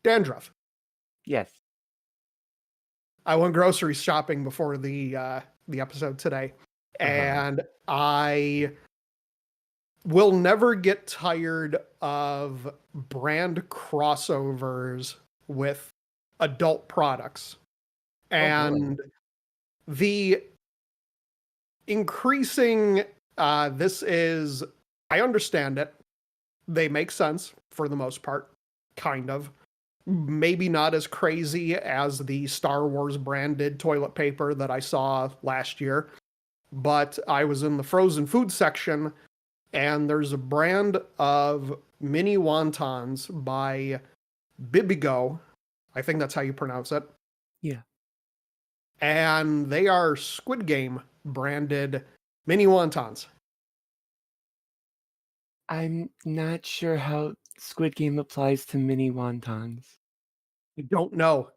Dandruff. Yes. I went grocery shopping before the episode today, and I will never get tired of brand crossovers with adult products. And the increasing, this is, I understand it. They make sense for the most part, kind of. Maybe not as crazy as the Star Wars branded toilet paper that I saw last year, but I was in the frozen food section, and there's a brand of mini wontons by Bibigo. I think that's how you pronounce it. Yeah. And they are Squid Game branded mini wontons. I'm not sure how Squid Game applies to mini wontons. I don't know.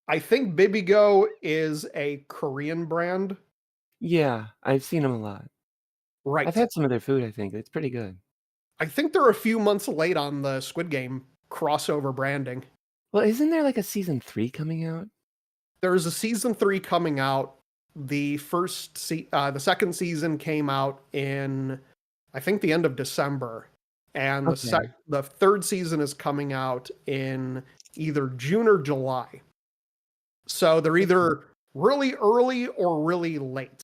I think Bibigo is a Korean brand. Yeah, I've seen them a lot. Right. I've had some of their food, I think. It's pretty good. I think they're a few months late on the Squid Game crossover branding. Well, isn't there like a season 3 coming out? There's a season 3 coming out. The second season came out in, I think, the end of December. And the third season is coming out in either June or July. So they're either really early or really late.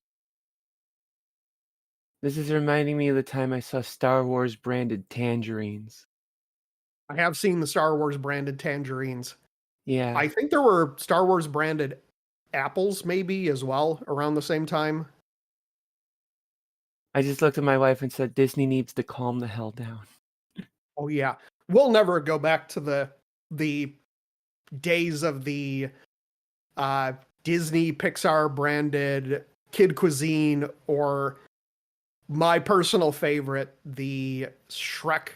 This is reminding me of the time I saw Star Wars branded tangerines. I have seen the Star Wars branded tangerines. Yeah. I think there were Star Wars branded apples maybe as well around the same time. I just looked at my wife and said, Disney needs to calm the hell down. Oh yeah. We'll never go back to the days of the Disney Pixar branded kid cuisine, or my personal favorite, the Shrek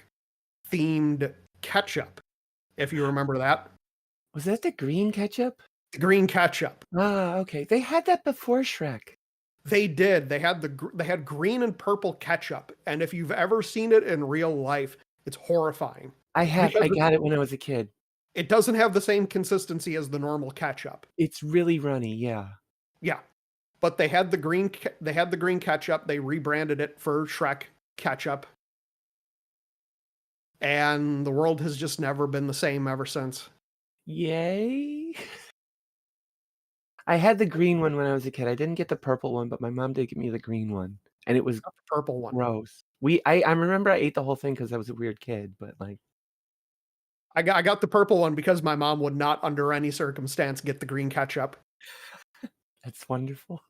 themed ketchup, if you remember that. Was that the green ketchup? The green ketchup. Ah, okay. They had that before Shrek. They did. They had green and purple ketchup, and if you've ever seen it in real life, it's horrifying. I got it when I was a kid. It doesn't have the same consistency as the normal ketchup. It's really runny, yeah. Yeah. But they had the green ketchup. They rebranded it for Shrek Ketchup. And the world has just never been the same ever since. Yay. I had the green one when I was a kid. I didn't get the purple one, but my mom did give me the green one. And it was Not the purple one. gross. I remember I ate the whole thing because I was a weird kid, but like I got the purple one because my mom would not under any circumstance get the green ketchup. That's wonderful.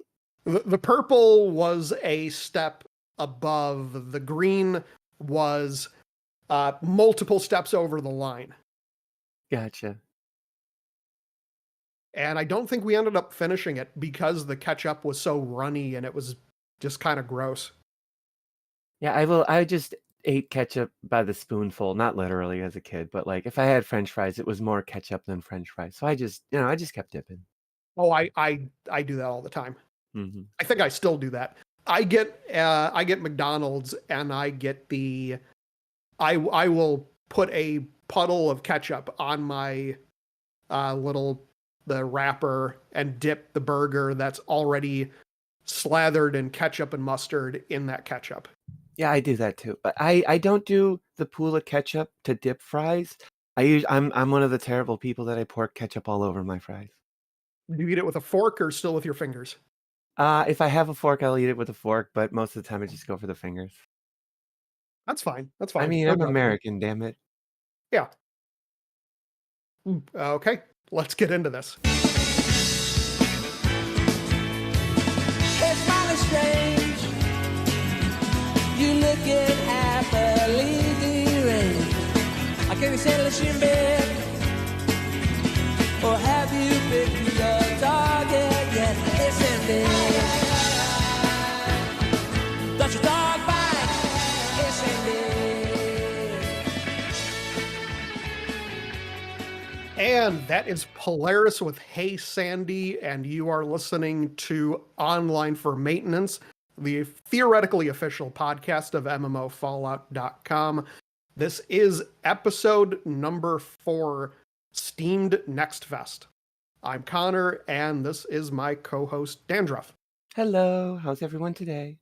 The purple was a step above. The green was multiple steps over the line. Gotcha. And I don't think we ended up finishing it because the ketchup was so runny and it was just kind of gross. Yeah, I just ate ketchup by the spoonful, not literally as a kid, but like if I had French fries, it was more ketchup than French fries. So I just kept dipping. Oh, I do that all the time. Mm-hmm. I think I still do that. I get McDonald's and I get I will put a puddle of ketchup on my the wrapper and dip the burger that's already slathered in ketchup and mustard in that ketchup. Yeah, I do that too. But I don't do the pool of ketchup to dip fries. I'm one of the terrible people that I pour ketchup all over my fries. Do you eat it with a fork or still with your fingers? If I have a fork, I'll eat it with a fork, but most of the time I just go for the fingers. That's fine. That's fine. I mean, I'm American, damn it. Yeah. Okay, let's get into this. It's mighty strange. You looking happily deranged. I can't settle in bed. Or have you picked your target yet? Listen, babe. Don't you dog bite? Listen, babe. And that is Polaris with Hey Sandy, and you are listening to Online for Maintenance, the theoretically official podcast of MMOFallout.com. This is episode number 4 Steamed Nextfest. I'm Connor, and this is my co-host, Dandruff. Hello, how's everyone today?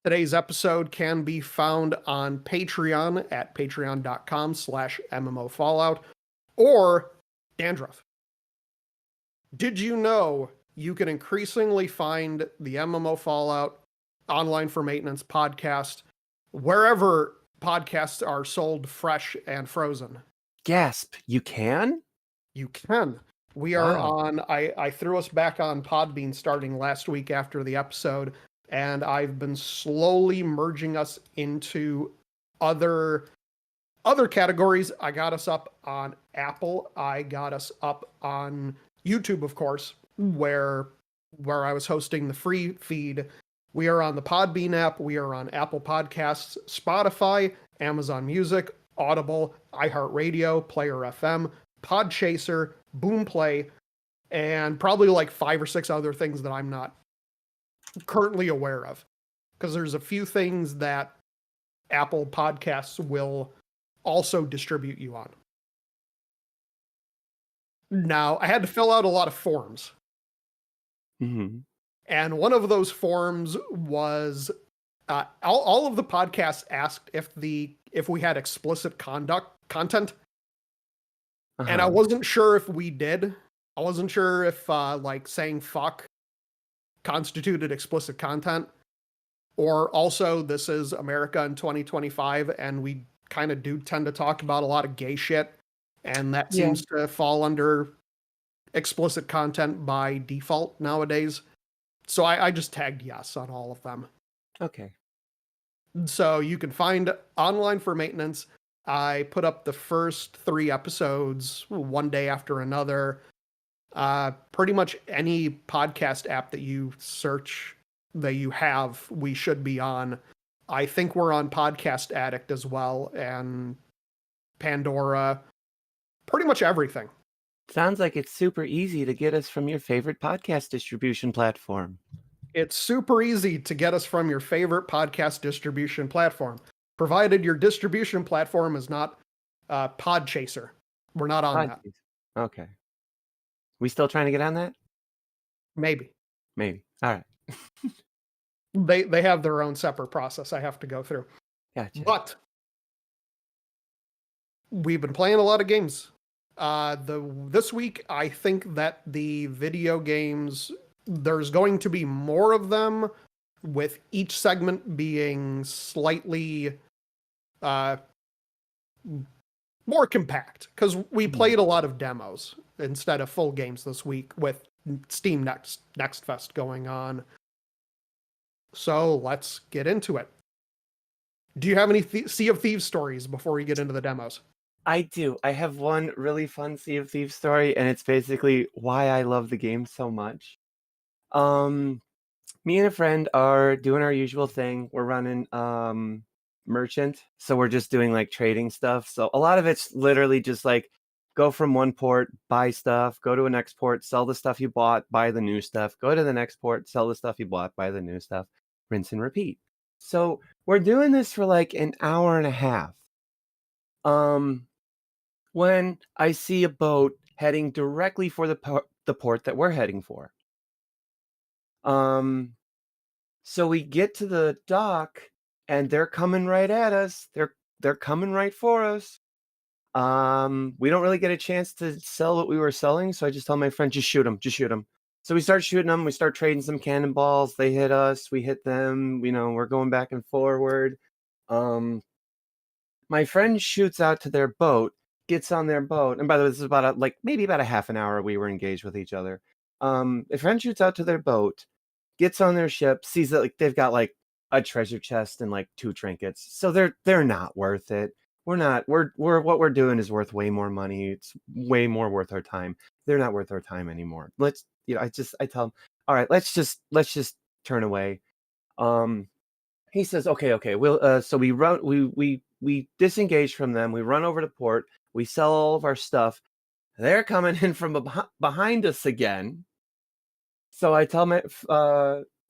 Today's episode can be found on Patreon at patreon.com/MMOFallout or Dandruff. Did you know you can increasingly find the MMO Fallout Online for Maintenance podcast wherever podcasts are sold fresh and frozen? Gasp, you can? You can. We are Wow. on, I threw us back on Podbean starting last week after the episode, and I've been slowly merging us into other categories. I got us up on Apple. I got us up on YouTube, of course, where I was hosting the free feed. We are on the Podbean app. We are on Apple Podcasts, Spotify, Amazon Music, Audible, iHeartRadio, Player FM, Podchaser, Boomplay, and probably like 5 or 6 other things that I'm not currently aware of. Because there's a few things that Apple Podcasts will also distribute you on. Now, I had to fill out a lot of forms. Mm-hmm. And one of those forms was all of the podcasts asked if we had explicit content. And I wasn't sure if we did. I wasn't sure if like saying fuck constituted explicit content, or also this is America in 2025 and we kind of do tend to talk about a lot of gay shit, and that seems to fall under explicit content by default nowadays. So I just tagged yes on all of them. Okay. So you can find Online for Maintenance. I put up the first 3 episodes one day after another. Pretty much any podcast app that you search that you have, we should be on. I think we're on Podcast Addict as well, and Pandora, pretty much everything. Sounds like it's super easy to get us from your favorite podcast distribution platform. It's super easy to get us from your favorite podcast distribution platform, provided your distribution platform is not Podchaser. We're not on that. Okay. We still trying to get on that? Maybe. Maybe. All right. They have their own separate process I have to go through. Gotcha. But we've been playing a lot of games. This week, I think that the video games, there's going to be more of them, with each segment being slightly more compact, because we played a lot of demos instead of full games this week with Steam Nextfest going on. So let's get into it. Do you have any Sea of Thieves stories before we get into the demos? I do. I have one really fun Sea of Thieves story, and it's basically why I love the game so much. Me and a friend are doing our usual thing. We're running merchant, so we're just doing like trading stuff. So a lot of it's literally just like go from one port, buy stuff, go to a next port, sell the stuff you bought, buy the new stuff, go to the next port, sell the stuff you bought, buy the new stuff, rinse and repeat. So we're doing this for like an hour and a half. When I see a boat heading directly for the port that we're heading for. So we get to the dock and they're coming right at us. They're coming right for us. We don't really get a chance to sell what we were selling, so I just tell my friend, just shoot them. So we start shooting them. We start trading some cannonballs. They hit us. We hit them. We're going back and forward. My friend shoots out to their boat, gets on their boat, and by the way, this is about maybe about a half an hour we were engaged with each other. A friend shoots out to their boat, gets on their ship, sees that they've got a treasure chest and 2 trinkets, so they're not worth it. What we're doing is worth way more money. It's way more worth our time. They're not worth our time anymore. I tell them, all right, let's just turn away. He says, okay, we'll so we run, we disengage from them. We run over to port. We sell all of our stuff. They're coming in from behind us again. So I tell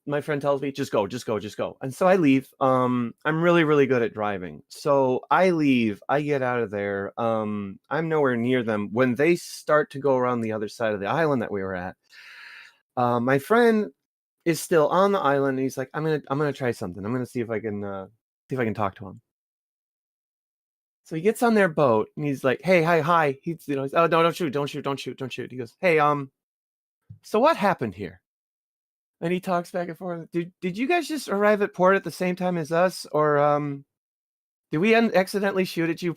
my friend tells me, just go, just go, just go. And so I leave. I'm really, really good at driving. So I leave, I get out of there. I'm nowhere near them. When they start to go around the other side of the island that we were at, my friend is still on the island and he's like, I'm gonna try something. I'm gonna see if I can talk to him. So he gets on their boat and he's like, hey, hi. He's oh no, don't shoot. He goes, hey, so what happened here? And he talks back and forth. Did you guys just arrive at port at the same time as us, or did we accidentally shoot at you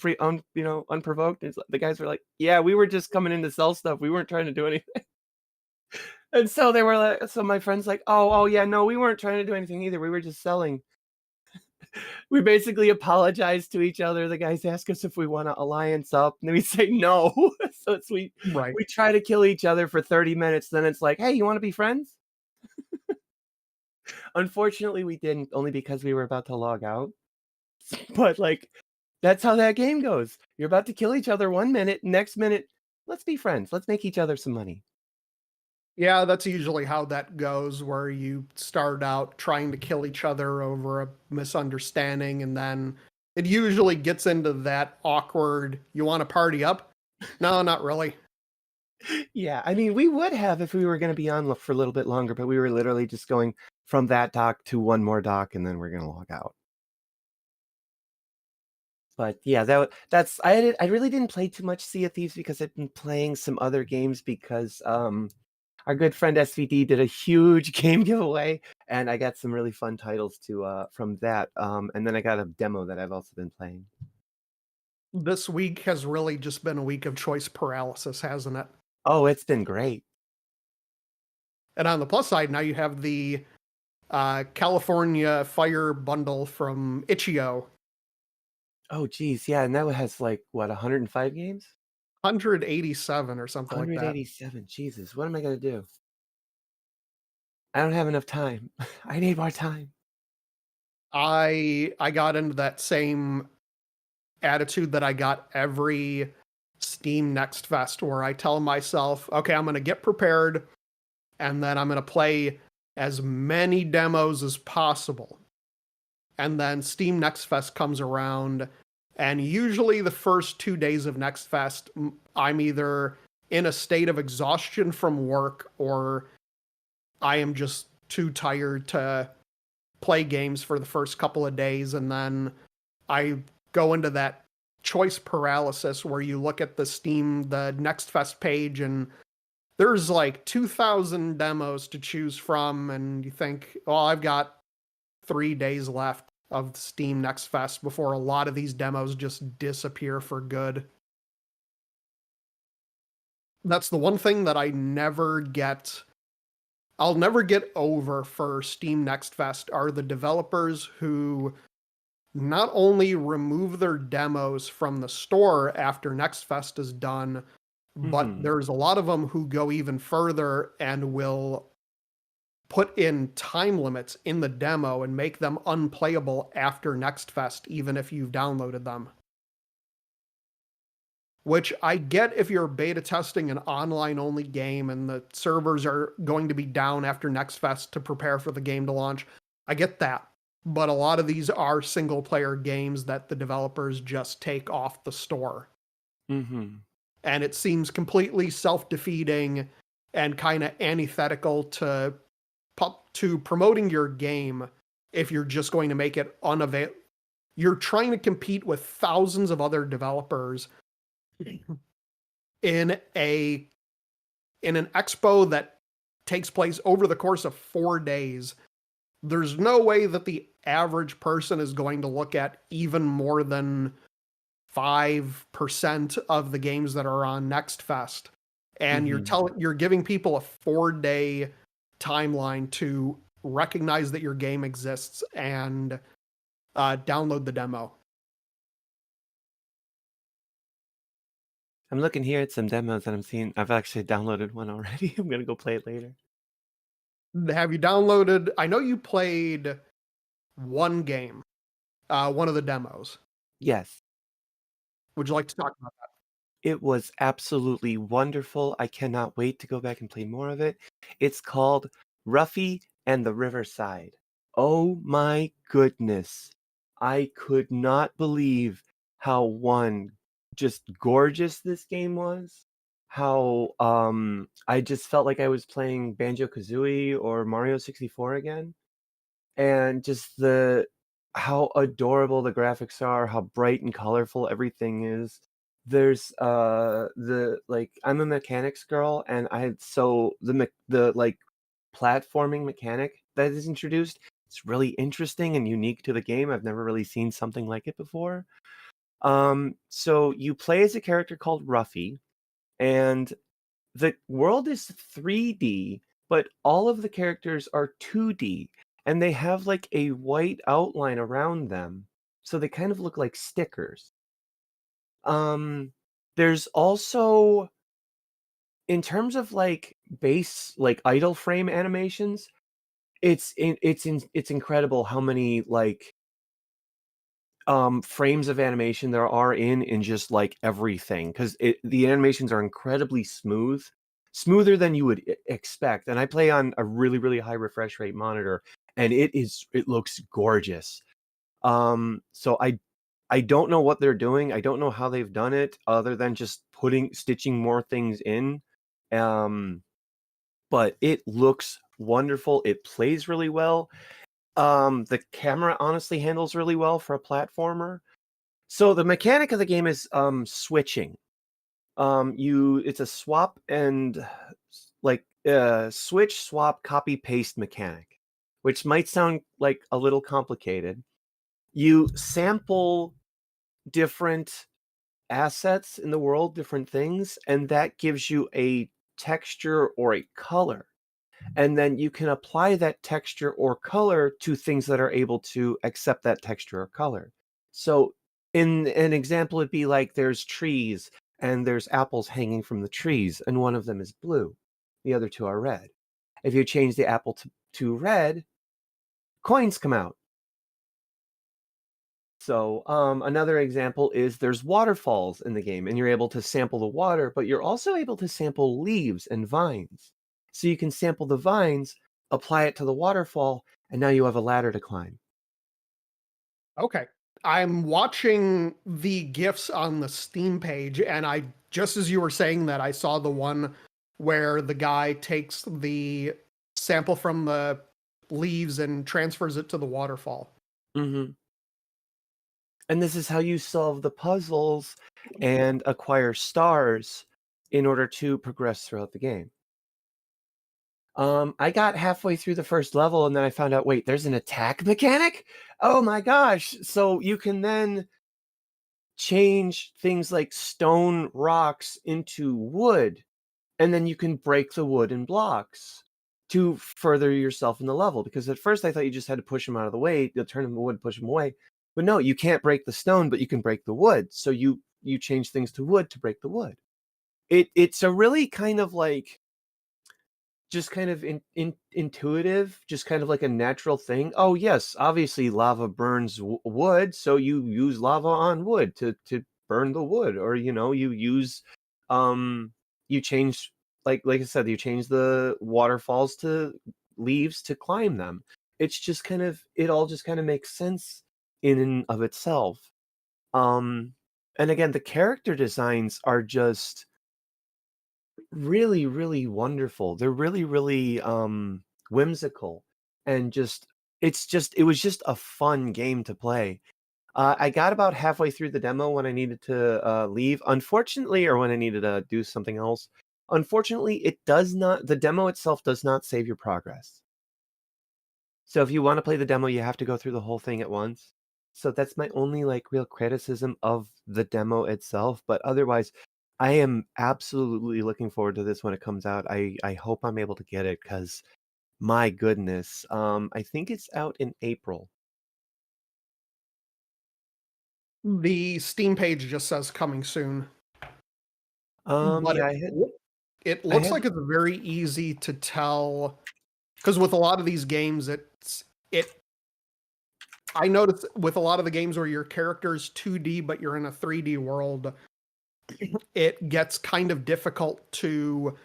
unprovoked? And the guys were like, yeah, we were just coming in to sell stuff. We weren't trying to do anything. And so they were like, so my friend's like, oh yeah, no, we weren't trying to do anything either. We were just selling. We basically apologize to each other. The guys ask us if we want to alliance up, and then we say no. So we try to kill each other for 30 minutes. Then it's like, hey, you want to be friends? Unfortunately, we didn't, only because we were about to log out. But like, that's how that game goes. You're about to kill each other 1 minute, next minute, let's be friends. Let's make each other some money. Yeah, that's usually how that goes, where you start out trying to kill each other over a misunderstanding, and then it usually gets into that awkward, you want to party up? No, not really. Yeah, I mean, we would have if we were going to be on for a little bit longer, but we were literally just going from that dock to one more dock, and then we're going to log out. But yeah, that's I really didn't play too much Sea of Thieves because I've been playing some other games because our good friend SVD did a huge game giveaway, and I got some really fun titles from that. And then I got a demo that I've also been playing. This week has really just been a week of choice paralysis, hasn't it? Oh, it's been great. And on the plus side, now you have the California Fire bundle from Itch.io. Oh, geez, yeah, and that has like what 105 games? 187 or something like that. 187. Jesus, what am I gonna do? I don't have enough time. I need more time. I got into that same attitude that I got every Steam Nextfest, where I tell myself, okay, I'm going to get prepared, and then I'm going to play as many demos as possible. And then Steam Nextfest comes around, and usually the first 2 days of Nextfest, I'm either in a state of exhaustion from work, or I am just too tired to play games for the first couple of days, and then I go into that choice paralysis where you look at the Nextfest page, and there's like 2,000 demos to choose from, and you think, well, I've got 3 days left of Steam Nextfest before a lot of these demos just disappear for good. That's the one thing that I'll never get over for Steam Nextfest are the developers who not only remove their demos from the store after Nextfest is done, but there's a lot of them who go even further and will put in time limits in the demo and make them unplayable after Nextfest, even if you've downloaded them. Which I get if you're beta testing an online-only game and the servers are going to be down after Nextfest to prepare for the game to launch. I get that. But a lot of these are single-player games that the developers just take off the store. Mm-hmm. And it seems completely self-defeating and kind of antithetical to promoting your game if you're just going to make it unavailable. You're trying to compete with thousands of other developers in an expo that takes place over the course of 4 days. There's no way that the average person is going to look at even more than 5% of the games that are on Nextfest. And you're giving people a 4-day timeline to recognize that your game exists and download the demo. I'm looking here at some demos that I'm seeing. I've actually downloaded one already. I'm going to go play it later. Have you downloaded? I know you played one game, one of the demos. Yes. Would you like to talk about that? It was absolutely wonderful. I cannot wait to go back and play more of it. It's called Ruffy and the Riverside. Oh my goodness. I could not believe how just gorgeous this game was. How I just felt like I was playing Banjo-Kazooie or Mario 64 again. And just how adorable the graphics are, how bright and colorful everything is. There's I'm a mechanics girl, and the platforming mechanic that is introduced, it's really interesting and unique to the game. I've never really seen something like it before. So you play as a character called Ruffy, and the world is 3D, but all of the characters are 2D, and they have like a white outline around them, so they kind of look like stickers. There's also, in terms of like base like idle frame animations, it's incredible how many like frames of animation there are in just like everything, because the animations are incredibly smooth, smoother than you would expect. And I play on a really high refresh rate monitor, and it looks gorgeous. So I don't know what they're doing. I don't know how they've done it other than just stitching more things in. But it looks wonderful. It plays really well. The camera honestly handles really well for a platformer. So the mechanic of the game is switching. It's a swap and switch, swap, copy, paste mechanic, which might sound like a little complicated. You sample different assets in the world, different things, and that gives you a texture or a color. And then you can apply that texture or color to things that are able to accept that texture or color. So in an example, it'd be like there's trees and there's apples hanging from the trees, and one of them is blue. The other two are red. If you change the apple to red, coins come out. So another example is there's waterfalls in the game, and you're able to sample the water, but you're also able to sample leaves and vines. So you can sample the vines, apply it to the waterfall, and now you have a ladder to climb. Okay. I'm watching the GIFs on the Steam page, and just as you were saying that, I saw the one where the guy takes the sample from the leaves and transfers it to the waterfall. Mm-hmm. And this is how you solve the puzzles and acquire stars in order to progress throughout the game. I got halfway through the first level, and then I found out, wait, there's an attack mechanic? Oh my gosh. So you can then change things like stone rocks into wood, and then you can break the wood in blocks to further yourself in the level. Because at first I thought you just had to push them out of the way, you'll turn them to wood, push them away. But no, you can't break the stone, but you can break the wood. So you change things to wood to break the wood. It's a really kind of like just kind of intuitive, just kind of like a natural thing. Oh yes, obviously lava burns wood, so you use lava on wood to burn the wood, or you use you change, like I said, you change the waterfalls to leaves to climb them. It's just kind of, it all just kind of makes sense in and of itself. And again, the character designs are just really wonderful. They're really whimsical, and it was just a fun game to play. I got about halfway through the demo when I needed to leave, unfortunately, or when I needed to do something else. Unfortunately, the demo itself does not save your progress. So if you want to play the demo, you have to go through the whole thing at once. So that's my only like real criticism of the demo itself. But otherwise, I am absolutely looking forward to this when it comes out. I hope I'm able to get it, because my goodness, I think it's out in April. The Steam page just says coming soon. But Yeah, it looks like it's very easy to tell, because with a lot of these games, I noticed with a lot of the games where your character's 2D but you're in a 3D world, it gets kind of difficult to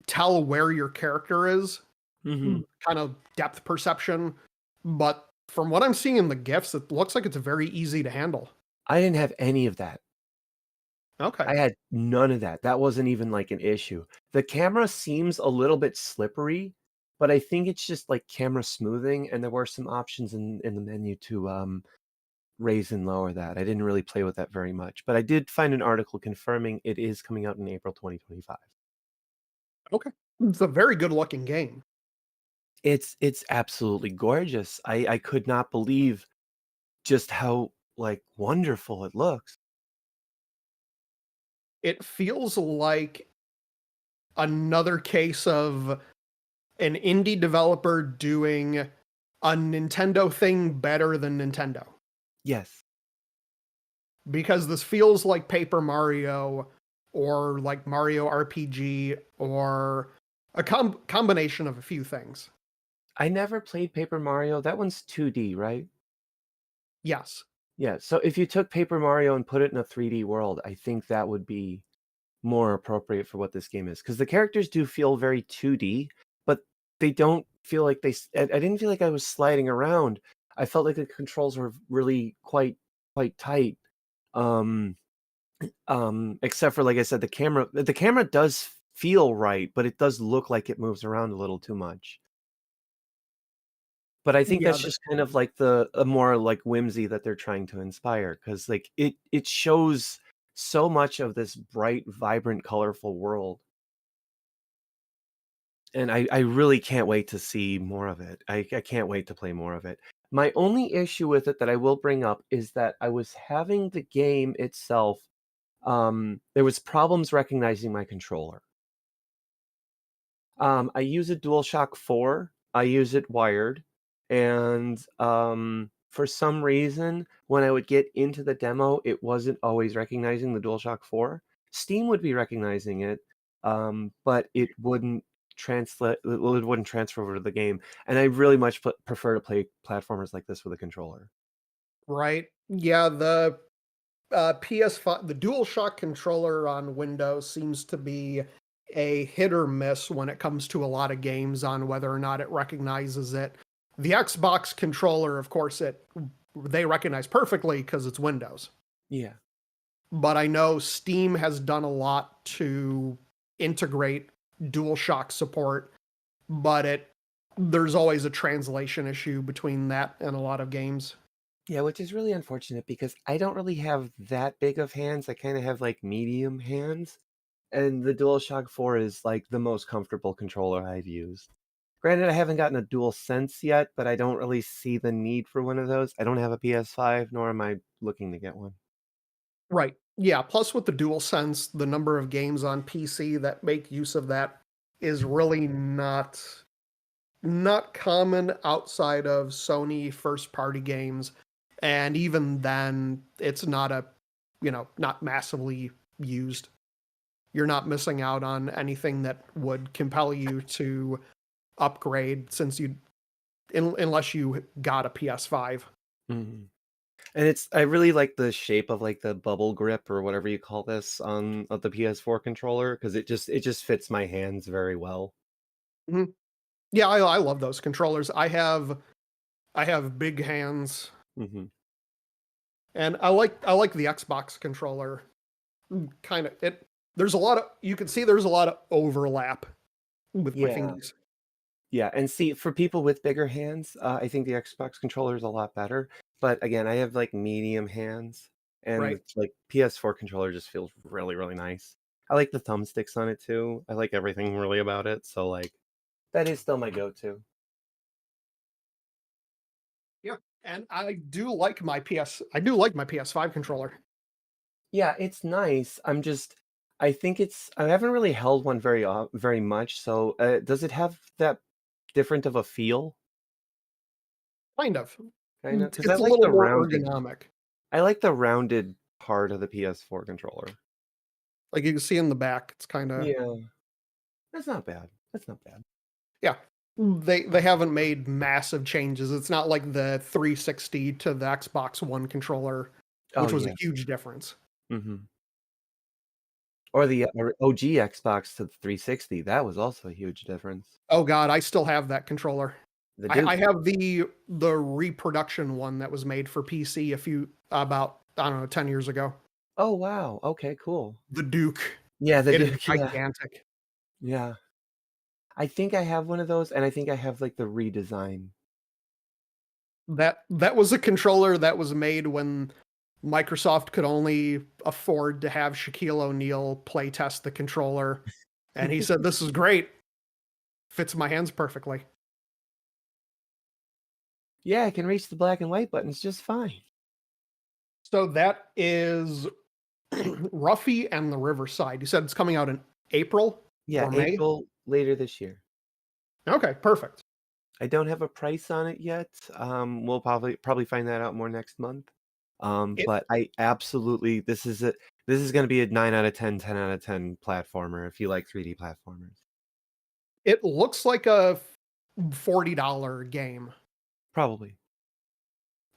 tell where your character is. kind of depth perception. But from what I'm seeing in the GIFs, it looks like it's very easy to handle. I didn't have any of that. Okay. I had none of that. That wasn't even like an issue. The camera seems a little bit slippery, but I think it's just like camera smoothing, and there were some options in the menu to raise and lower that. I didn't really play with that very much, but I did find an article confirming it is coming out in April 2025. Okay. It's a very good looking game. It's absolutely gorgeous. I could not believe just how like wonderful it looks. It feels like another case of an indie developer doing a Nintendo thing better than Nintendo. Yes. Because this feels like Paper Mario or like Mario RPG or a combination of a few things. I never played Paper Mario. That one's 2D, right? Yes. Yeah, so if you took Paper Mario and put it in a 3D world, I think that would be more appropriate for what this game is. Because the characters do feel very 2D, but they don't feel like I didn't feel like I was sliding around. I felt like the controls were really quite tight. Except for, like I said, the camera does feel right, but it does look like it moves around a little too much. But I think Yeah, that's just kind of like a more like whimsy that they're trying to inspire, because like it shows so much of this bright, vibrant, colorful world. And I really can't wait to see more of it. I can't wait to play more of it. My only issue with it that I will bring up is that I was having the game itself, there was problems recognizing my controller. I use a DualShock 4. I use it wired, and for some reason, when I would get into the demo, it wasn't always recognizing the DualShock 4. Steam would be recognizing it, but it wouldn't translate. Well, it wouldn't transfer over to the game. And I really much prefer to play platformers like this with a controller. right. Yeah, the PS5, the DualShock controller on Windows seems to be a hit or miss when it comes to a lot of games on whether or not it recognizes it. The Xbox controller, of course, they recognize perfectly because it's Windows. Yeah. But I know Steam has done a lot to integrate DualShock support, but there's always a translation issue between that and a lot of games. Yeah, which is really unfortunate because I don't really have that big of hands. I kind of have like medium hands. And the DualShock 4 is like the most comfortable controller I've used. Granted, I haven't gotten a DualSense yet, but I don't really see the need for one of those. I don't have a PS5, nor am I looking to get one. Right. Yeah, plus with the DualSense, the number of games on PC that make use of that is really not common outside of Sony first party games. And even then, it's not not massively used. You're not missing out on anything that would compel you to upgrade unless you got a PS5. Mhm. And I really like the shape of like the bubble grip or whatever you call this on the PS4 controller, because it just fits my hands very well. Mhm. Yeah, I love those controllers. I have big hands, Hmm. and I like the Xbox controller. Kind of it. There's a lot of you can see there's a lot of overlap with my Yeah. fingers. Yeah, and see, for people with bigger hands, I think the Xbox controller is a lot better. But again, I have like medium hands, and Right. it's like PS4 controller just feels really, really nice. I like the thumbsticks on it too. I like everything really about it. So like that is still my go-to. Yeah, and I do like my PS5 controller. Yeah, it's nice. I think I haven't really held one very much. So does it have that different of a feel? Kind of. Kind of, because It's a little more ergonomic. I like the rounded part of the PS4 controller. Like you can see in the back, it's kind of Yeah, that's not bad. That's not bad. yeah. They haven't made massive changes. It's not like the 360 to the Xbox One controller, Oh which was a yeah. huge difference. Hmm. Or the OG Xbox to the 360. That was also a huge difference. Oh god, I still have that controller. The I Duke. have the reproduction one that was made for PC about I don't know 10 years ago. Oh wow. Okay, cool. The Duke. Yeah, the It is Duke. Yeah. gigantic. Yeah. I think I have one of those, and I think I have like the redesign. That was a controller that was made when Microsoft could only afford to have Shaquille O'Neal play test the controller, and he said, "This is great. Fits my hands perfectly." Yeah, I can reach the black and white buttons just fine. So that is Ruffy and the Riverside. You said it's coming out in April Yeah, or May? April later this year. Okay, perfect. I don't have a price on it yet. We'll probably find that out more next month. It But I absolutely this is going to be a 9 out of 10, 10 out of 10 platformer if you like 3D platformers. it looks like a $40 game. Probably.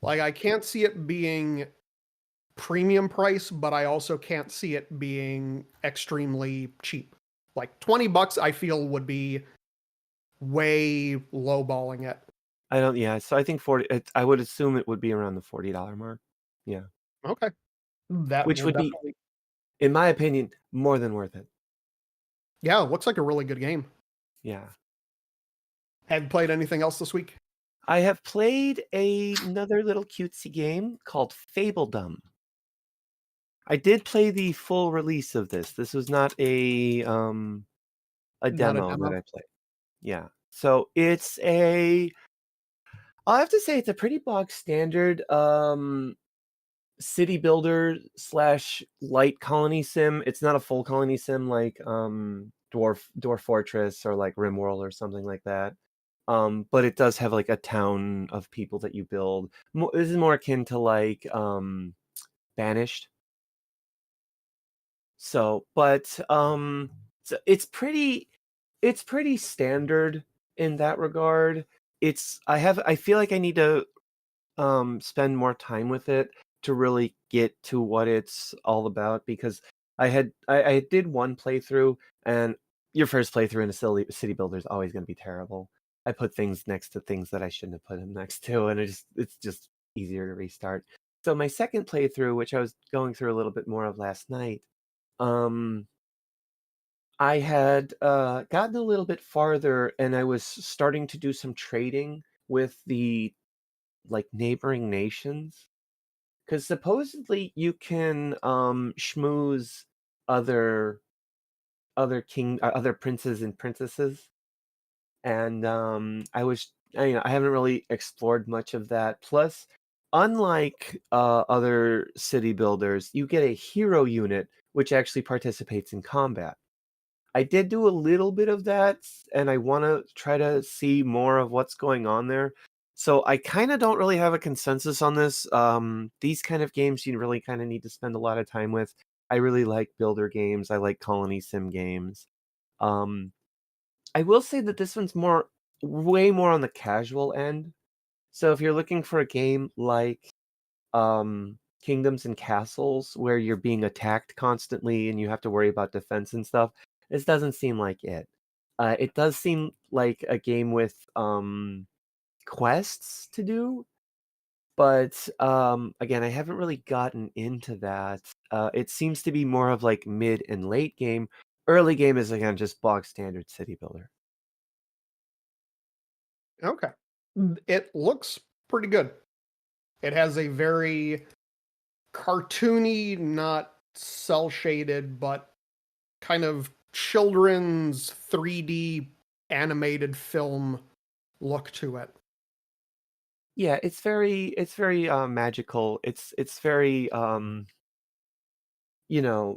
Like I can't see it being premium price, but I also can't see it being extremely cheap. Like $20 I feel would be way lowballing it. I don't yeah, so I think 40 I would assume it would be around the $40 mark. Yeah. Okay. That Which will would be, definitely. in my opinion, more than worth it. Yeah, it looks like a really good game. Yeah. Have you played anything else this week? I have played another little cutesy game called Fabledom. I did play the full release of this. This was not a Not a demo that demo. I played. Yeah. So it's I'll have to say it's a pretty bog standard city builder slash light colony sim. It's not a full colony sim like Dwarf Fortress or like RimWorld or something like that. But it does have like a town of people that you build. This is more akin to like Banished. So, but so it's pretty standard in that regard. I feel like I need to spend more time with it to really get to what it's all about because I did one playthrough, and your first playthrough in a city builder is always going to be terrible. I put things next to things that I shouldn't have put them next to, and it's just easier to restart. So my second playthrough, which I was going through a little bit more of last night, um I had gotten a little bit farther, and I was starting to do some trading with the like neighboring nations. Because supposedly you can schmooze other other princes and princesses, and I haven't really explored much of that. Plus, unlike other city builders, you get a hero unit which actually participates in combat. I did do a little bit of that, and I want to try to see more of what's going on there. So I kind of don't really have a consensus on this. These kind of games you really kind of need to spend a lot of time with. I really like builder games. I like colony sim games. Um, I will say that this one's way more on the casual end. So if you're looking for a game like Kingdoms and Castles where you're being attacked constantly and you have to worry about defense and stuff, this doesn't seem like it. It does seem like a game with quests to do, but again, I haven't really gotten into that. It seems to be more of like mid and late game. Early game is again just bog standard city builder. Okay. It looks pretty good. It has a very cartoony, not cell shaded, but kind of children's 3D animated film look to it. Yeah, it's very magical. It's very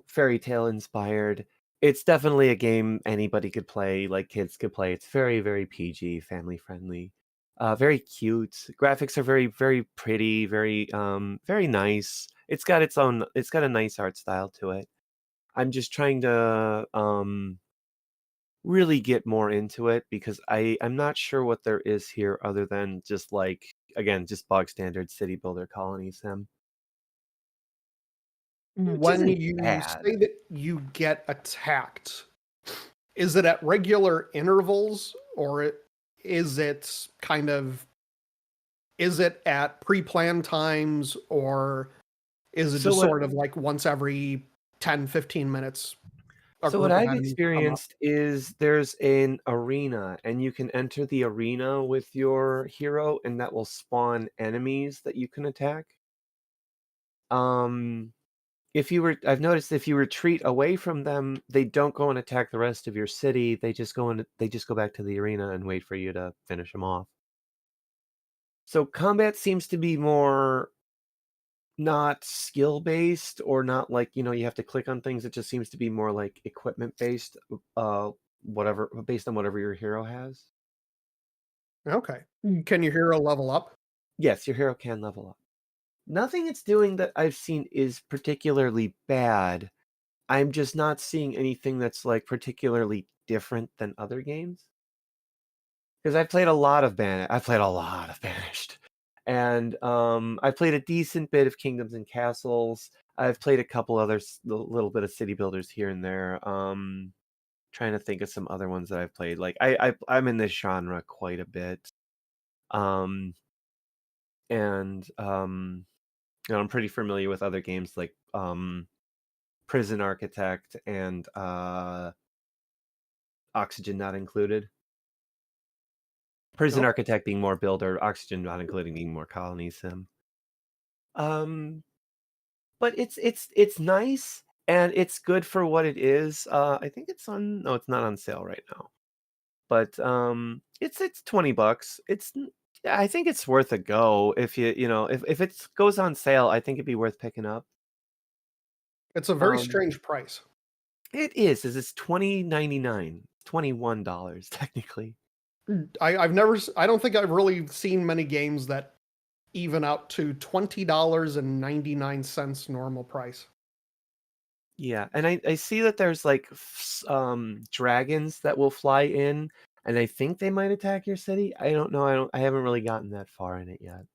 fairy tale inspired. It's definitely a game anybody could play, like kids could play. It's very, very PG, family friendly. Very cute. Graphics are very, very pretty, very nice. It's got a nice art style to it. I'm just trying to really get more into it because I'm not sure what there is here other than just like again, just bog standard city builder colony sim. which When isn't you bad. say that you get attacked, is it at regular intervals or is it kind of is it at pre-planned times or is it So just what sort of like once every 10, 15 minutes a so what group of I've enemies come up? experienced is there's an arena, and you can enter the arena with your hero, and that will spawn enemies that you can attack. Um, I've noticed if you retreat away from them, they don't go and attack the rest of your city. They just go back to the arena and wait for you to finish them off. So combat seems to be more not skill based or not like, you have to click on things. It just seems to be more like equipment based, whatever based on whatever your hero has. Okay. Can your hero level up? Yes, your hero can level up. Nothing it's doing that I've seen is particularly bad. I'm just not seeing anything that's like particularly different than other games. Because I've played a lot of Banished. And I played a decent bit of Kingdoms and Castles. I've played a couple other little bit of city builders here and there. Trying to think of some other ones that I've played. Like I'm in this genre quite a bit. Um and I'm pretty familiar with other games like Prison Architect and Oxygen Not Included. Prison Okay. Architect being more builder, Oxygen Not Including being more colony sim. Um but it's nice and it's good for what it is. I think it's on no, it's not on sale right now. But it's $20. I think it's worth a go if if it goes on sale, I think it'd be worth picking up. It's a very Um strange price. it is it's $20.99. $21 technically. I don't think I've really seen many games that even out to $20.99 normal price. Yeah, and I see that there's like dragons that will fly in, and I think they might attack your city. I don't know. I haven't really gotten that far in it yet.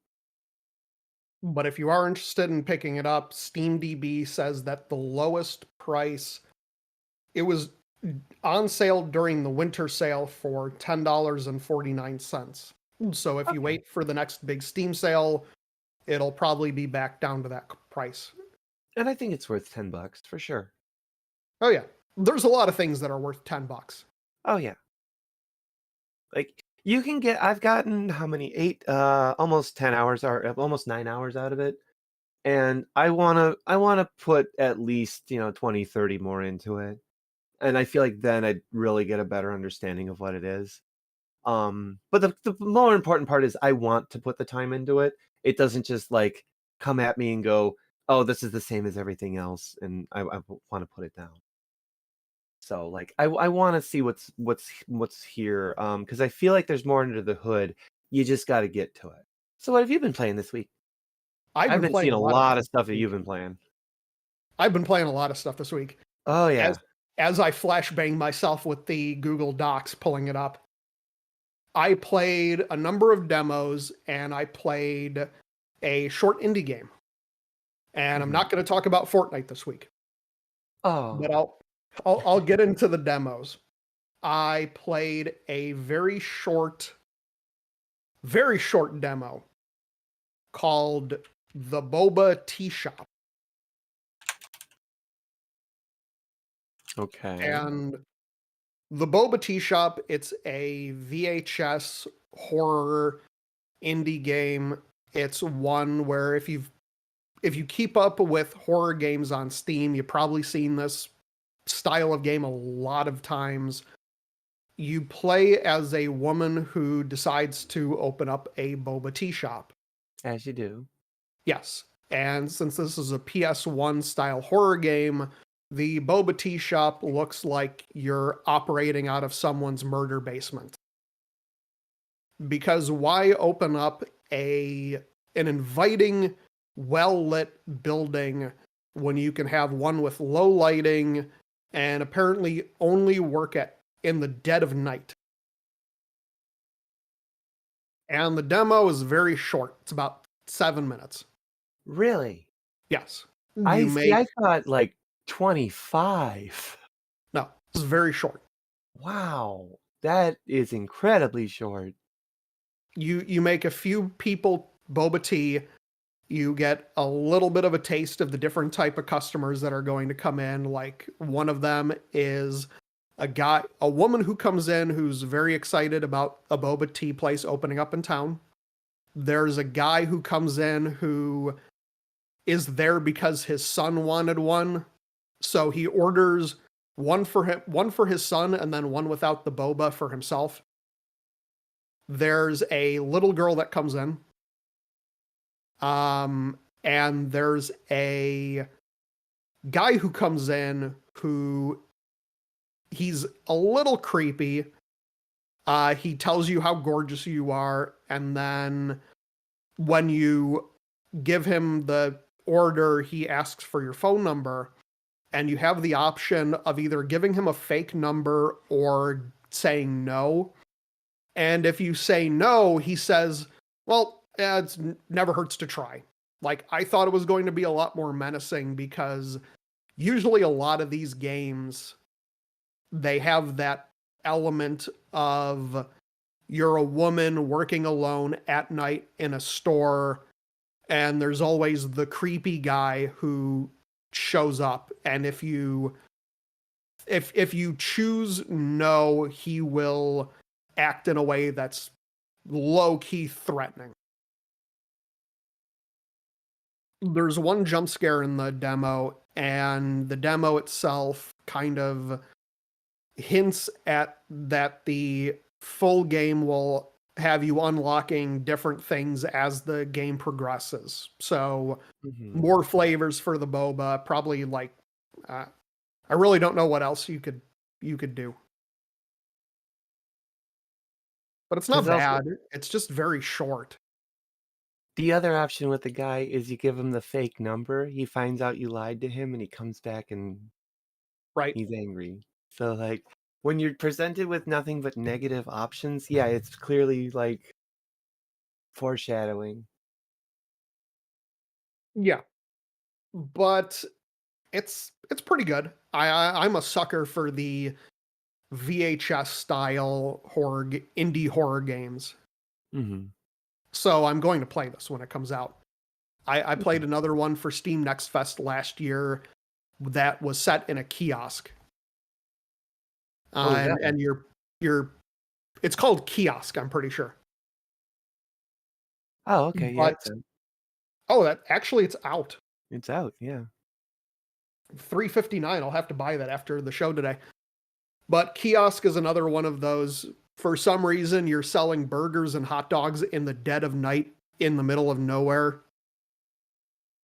But if you are interested in picking it up, SteamDB says that the lowest price, it was on sale during the winter sale for $10.49. So if you Okay. wait for the next big Steam sale, it'll probably be back down to that price. And I think it's worth $10 for sure. Oh yeah. There's a lot of things that are worth $10. Oh yeah. Like you can get I've gotten how many? 8 almost 10 hours or almost 9 hours out of it. And I want to put at least, 20, 30 more into it. And I feel like then I'd really get a better understanding of what it is. But the more important part is I want to put the time into it. It doesn't just like come at me and go, "Oh, this is the same as everything else," and I want to put it down. So like I want to see what's here because I feel like there's more under the hood. You just got to get to it. So what have you been playing this week? I've I've been been playing seeing a a lot of lot of things stuff this that week. you've been playing. I've been playing a lot of stuff this week. Oh As yeah. as I flashbang myself with the Google Docs pulling it up, I played a number of demos and I played a short indie game. And I'm Mhm. not going to talk about Fortnite this week, but Oh. I'll get into the demos. I played a very short demo called the Boba Teashop. Okay. And the Boba Teashop, it's a VHS horror indie game. It's one where if you keep up with horror games on Steam, you've probably seen this style of game a lot of times. You play as a woman who decides to open up a boba tea shop. As you do. Yes. And since this is a PS1 style horror game, the boba tea shop looks like you're operating out of someone's murder basement. Because why open up an inviting, well-lit building when you can have one with low lighting and apparently only work in the dead of night? And the demo is very short. It's about 7 minutes. Really? Yes. You make I thought like 25. no, it's very short. Wow, that is incredibly short. You make a few people boba tea. You get a little bit of a taste of the different type of customers that are going to come in. Like one of them is a woman who comes in who's very excited about a boba tea place opening up in town. There's a guy who comes in who is there because his son wanted one. So he orders one for him, one for his son, and then one without the boba for himself. There's a little girl that comes in. And there's a guy who comes in who he's a little creepy. He tells you how gorgeous you are, and then when you give him the order, he asks for your phone number, and you have the option of either giving him a fake number or saying no. And if you say no, he says, well, it never hurts to try. Like, I thought it was going to be a lot more menacing because usually a lot of these games, they have that element of you're a woman working alone at night in a store, and there's always the creepy guy who shows up. And if you choose no, he will act in a way that's low-key threatening. There's one jump scare in the demo, and the demo itself kind of hints at that the full game will have you unlocking different things as the game progresses. So more flavors for the boba, probably like I really don't know what else you could do. But it's not bad. It's just very short. The other option with the guy is you give him the fake number, he finds out you lied to him, and he comes back and Right. he's angry. So, like, when you're presented with nothing but negative options, yeah, it's clearly, like, foreshadowing. Yeah. But it's pretty good. I'm a sucker for the VHS style indie horror games. Mm-hmm. So I'm going to play this when it comes out. I played another one for Steam Nextfest last year that was set in a kiosk. And it's called Kiosk, I'm pretty sure. Oh, okay, yeah. It's out. It's out, yeah. $3.59. I'll have to buy that after the show today. But Kiosk is another one of those. For some reason, you're selling burgers and hot dogs in the dead of night in the middle of nowhere.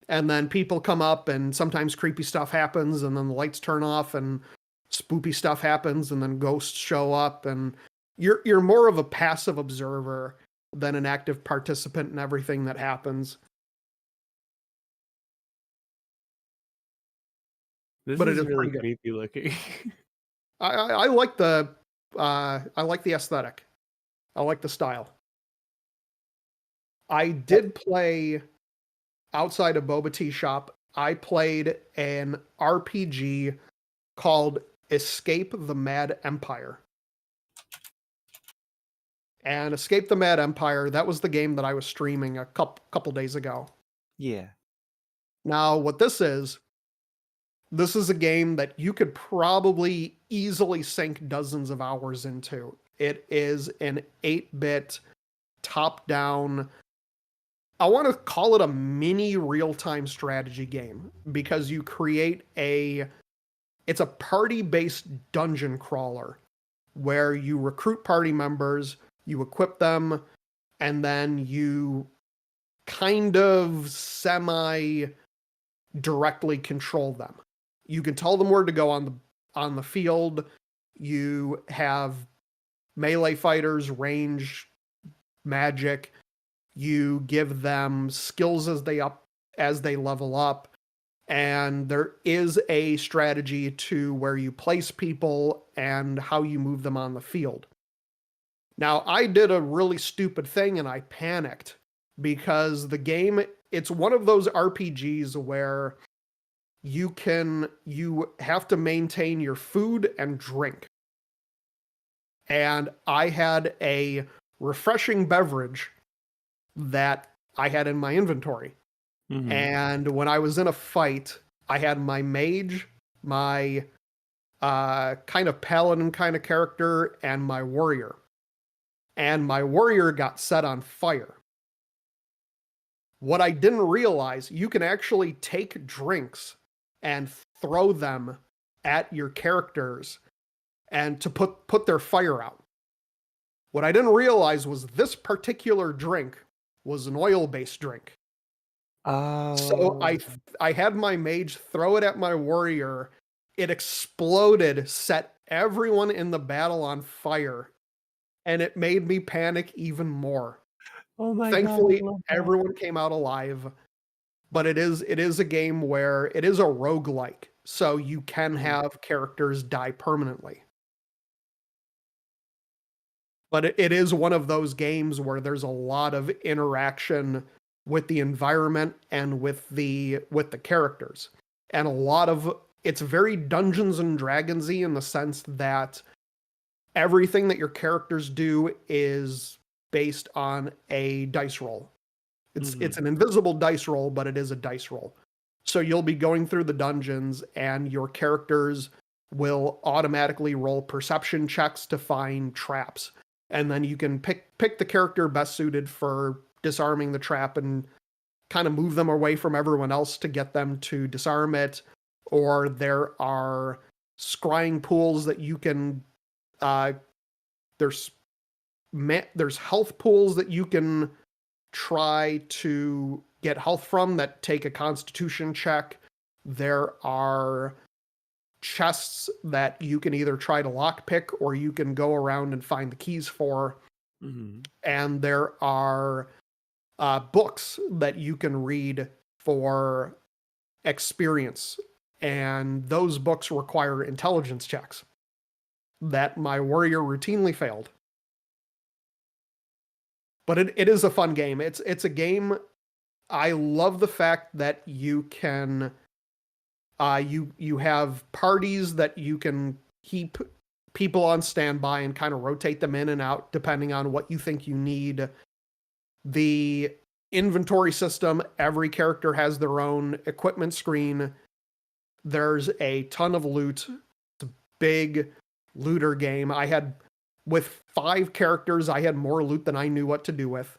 And then people come up and sometimes creepy stuff happens and then the lights turn off and spoopy stuff happens and then ghosts show up, and you're more of a passive observer than an active participant in everything that happens. But it is really creepy looking. I like the aesthetic. I like the style. I did play outside of Boba Teashop. I played an RPG called Escape the Mad Empire. And Escape the Mad Empire, that was the game that I was streaming a couple days ago. Yeah. Now, what this is a game that you could probably easily sink dozens of hours into. It is an 8-bit top-down, I want to call it a mini real-time strategy game, because you create it's a party-based dungeon crawler where you recruit party members, you equip them, and then you kind of semi-directly control them. You can tell them where to go on the field. You have melee fighters, range, magic. You give them skills as they level up. And there is a strategy to where you place people and how you move them on the field. Now, I did a really stupid thing and I panicked because the game, it's one of those RPGs where you have to maintain your food and drink. And I had a refreshing beverage that I had in my inventory. Mhm. And when I was in a fight, I had my mage, my kind of paladin kind of character, and my warrior. And my warrior got set on fire. What I didn't realize, you can actually take drinks and throw them at your characters and to put their fire out. What I didn't realize was this particular drink was an oil-based drink. So Oh. I had my mage throw it at my warrior. It exploded, set everyone in the battle on fire, and it made me panic even more. Oh my god, I Thankfully, love that. everyone came out alive, but it is a game where it is a roguelike, so you can have characters die permanently. But it is one of those games where there's a lot of interaction with the environment and with the characters. And it's very Dungeons and Dragons-y in the sense that everything that your characters do is based on a dice roll. It's an invisible dice roll, but it is a dice roll. So you'll be going through the dungeons and your characters will automatically roll perception checks to find traps. And then you can pick the character best suited for disarming the trap and kind of move them away from everyone else to get them to disarm it. Or there are scrying pools that you can there's health pools that you can try to get health from that take a constitution check. There are chests that you can either try to lockpick or you can go around and find the keys for. Mhm. And there are books that you can read for experience. And those books require intelligence checks that my warrior routinely failed. But it is a fun game. It's a game. I love the fact that you can you have parties that you can keep people on standby and kind of rotate them in and out depending on what you think you need. The inventory system, every character has their own equipment screen. There's a ton of loot. It's a big looter game. With 5 characters, I had more loot than I knew what to do with.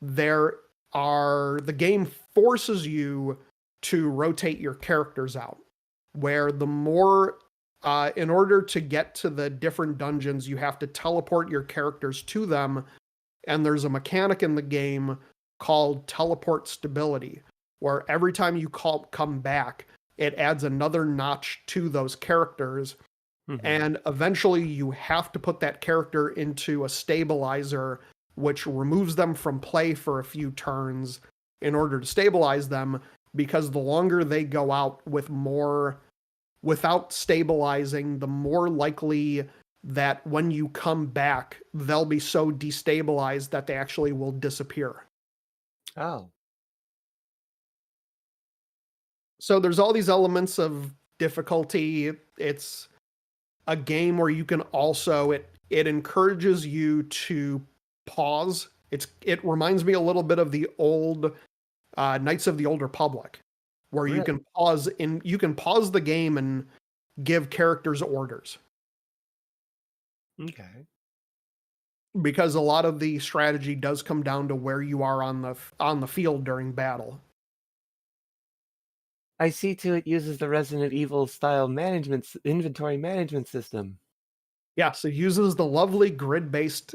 The game forces you to rotate your characters out, where the more, in order to get to the different dungeons, you have to teleport your characters to them, and there's a mechanic in the game called teleport stability, where every time you come back, it adds another notch to those characters. Mhm. And eventually you have to put that character into a stabilizer, which removes them from play for a few turns in order to stabilize them, because the longer they go out without stabilizing, the more likely that when you come back, they'll be so destabilized that they actually will disappear. Oh. So there's all these elements of difficulty. It's a game where you can also, it encourages you to pause. It reminds me a little bit of the old Knights of the Old Republic, where you can pause the game and give characters orders. Okay. Because a lot of the strategy does come down to where you are on the field during battle. I see too it uses the Resident Evil style inventory management system. Yes, it uses the lovely grid-based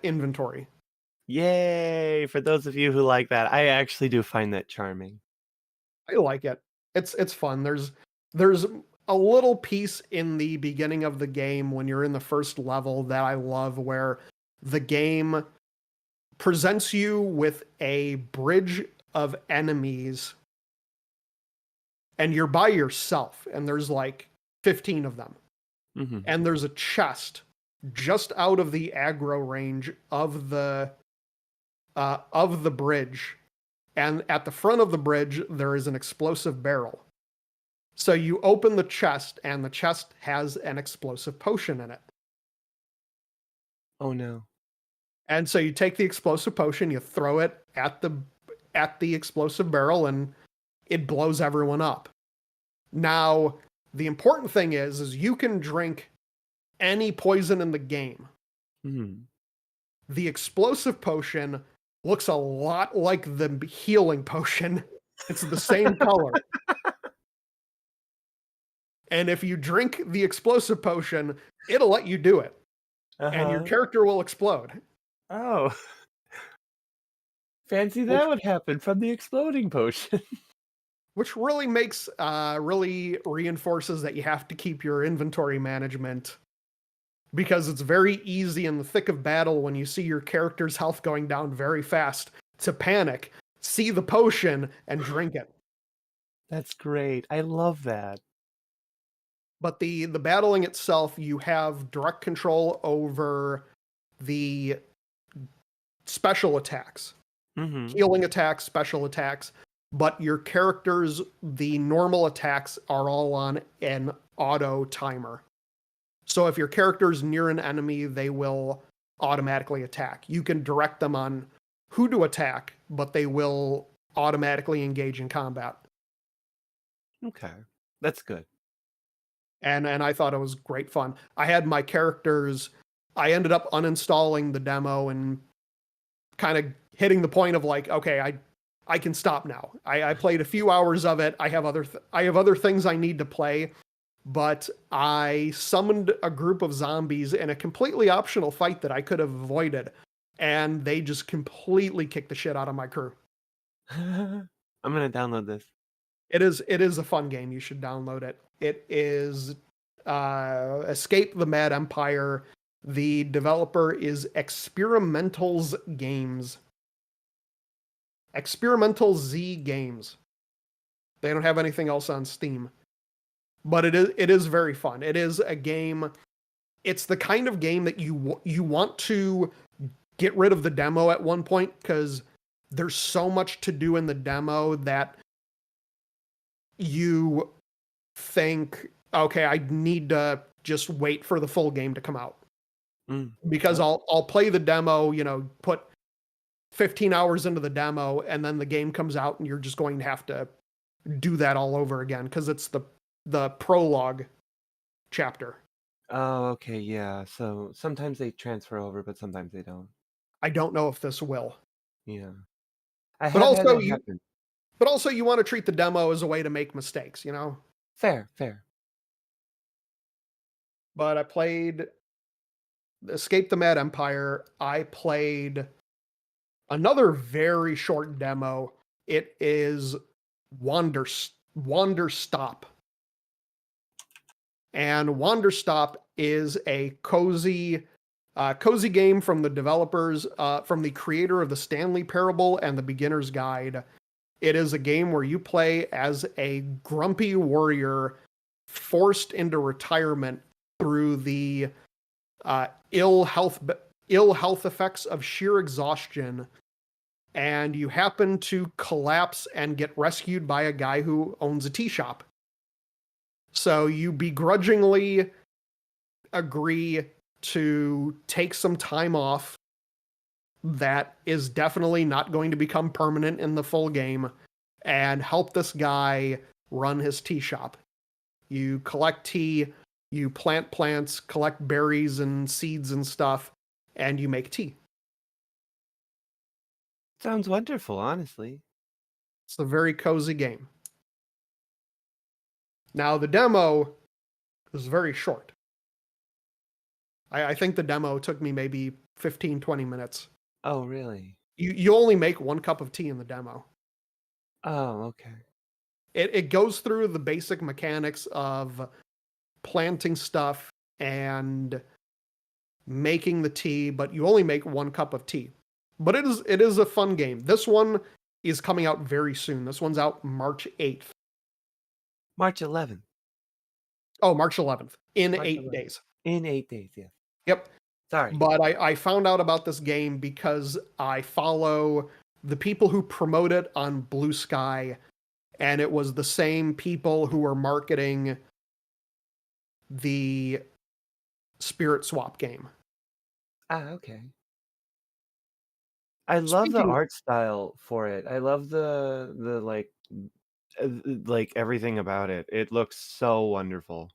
inventory. Yay! For those of you who like that, I actually do find that charming. I like it. It's fun. There's a little piece in the beginning of the game when you're in the first level that I love, where the game presents you with a bridge of enemies and you're by yourself and there's like 15 of them. Mhm. And there's a chest just out of the aggro range of the bridge And at the front of the bridge, there is an explosive barrel. So you open the chest, and the chest has an explosive potion in it. Oh no. And so you take the explosive potion, you throw it at the explosive barrel, and it blows everyone up. Now, the important thing is you can drink any poison in the game. Hmm. The explosive potion looks a lot like the healing potion. It's the same color. And if you drink the explosive potion, it'll let you do it. And your character will explode. Oh. Fancy that would happen from the exploding potion. Which really really reinforces that you have to keep your inventory management, because it's very easy in the thick of battle when you see your character's health going down very fast to panic, see the potion, and drink it. That's great. I love that. But the battling itself, you have direct control over the special attacks. Mm-hmm. Healing attacks, special attacks, but your characters, the normal attacks are all on an auto timer. So if your character's near an enemy, they will automatically attack. You can direct them on who to attack, but they will automatically engage in combat. Okay. That's good. And I thought it was great fun. I had my characters, I ended up uninstalling the demo and kind of hitting the point of like, okay, I can stop now. I played a few hours of it. I have other things I need to play, but I summoned a group of zombies in a completely optional fight that I could have avoided, and they just completely kicked the shit out of my crew. I'm gonna download this. It is a fun game. You should download it. It is Escape the Mad Empire. The developer is Experimentals Games. Experimental Z Games. They don't have anything else on Steam. But it is very fun. It is a game. It's the kind of game that you want to get rid of the demo at one point, because there's so much to do in the demo that you think, okay, I need to just wait for the full game to come out. Because I'll play the demo, put 15 hours into the demo, and then the game comes out and you're just going to have to do that all over again, because it's the prologue chapter. Oh, okay, yeah. So sometimes they transfer over, but sometimes they don't. I don't know if this will. Yeah. But also you want to treat the demo as a way to make mistakes, Fair. But I played Escape the Mad Empire. I played another very short demo. It is Wanderstop. And Wanderstop is a cozy game from the developers, from the creator of the Stanley Parable and the Beginner's Guide. It is a game where you play as a grumpy warrior forced into retirement through the ill health effects of sheer exhaustion, and you happen to collapse and get rescued by a guy who owns a tea shop. So you begrudgingly agree to take some time off that is definitely not going to become permanent in the full game and help this guy run his tea shop. You collect tea, you plant plants, collect berries and seeds and stuff, and you make tea. Sounds wonderful, honestly. It's a very cozy game. Now, the demo is very short. I think the demo took me maybe 15, 20 minutes. Oh, really? You only make one cup of tea in the demo. Oh, okay. It goes through the basic mechanics of planting stuff and making the tea, but you only make one cup of tea. But it is a fun game. This one is coming out very soon. This one's out March 8th. March 11th. Oh, March 11th. In March 8 11th. days. In 8 days, yeah. Yep. Sorry. But I found out about this game because I follow the people who promote it on Blue Sky, and it was the same people who were marketing the Spirit Swap game. Okay. I love the Speaking, art style for it. I love the like everything about it. It looks so wonderful.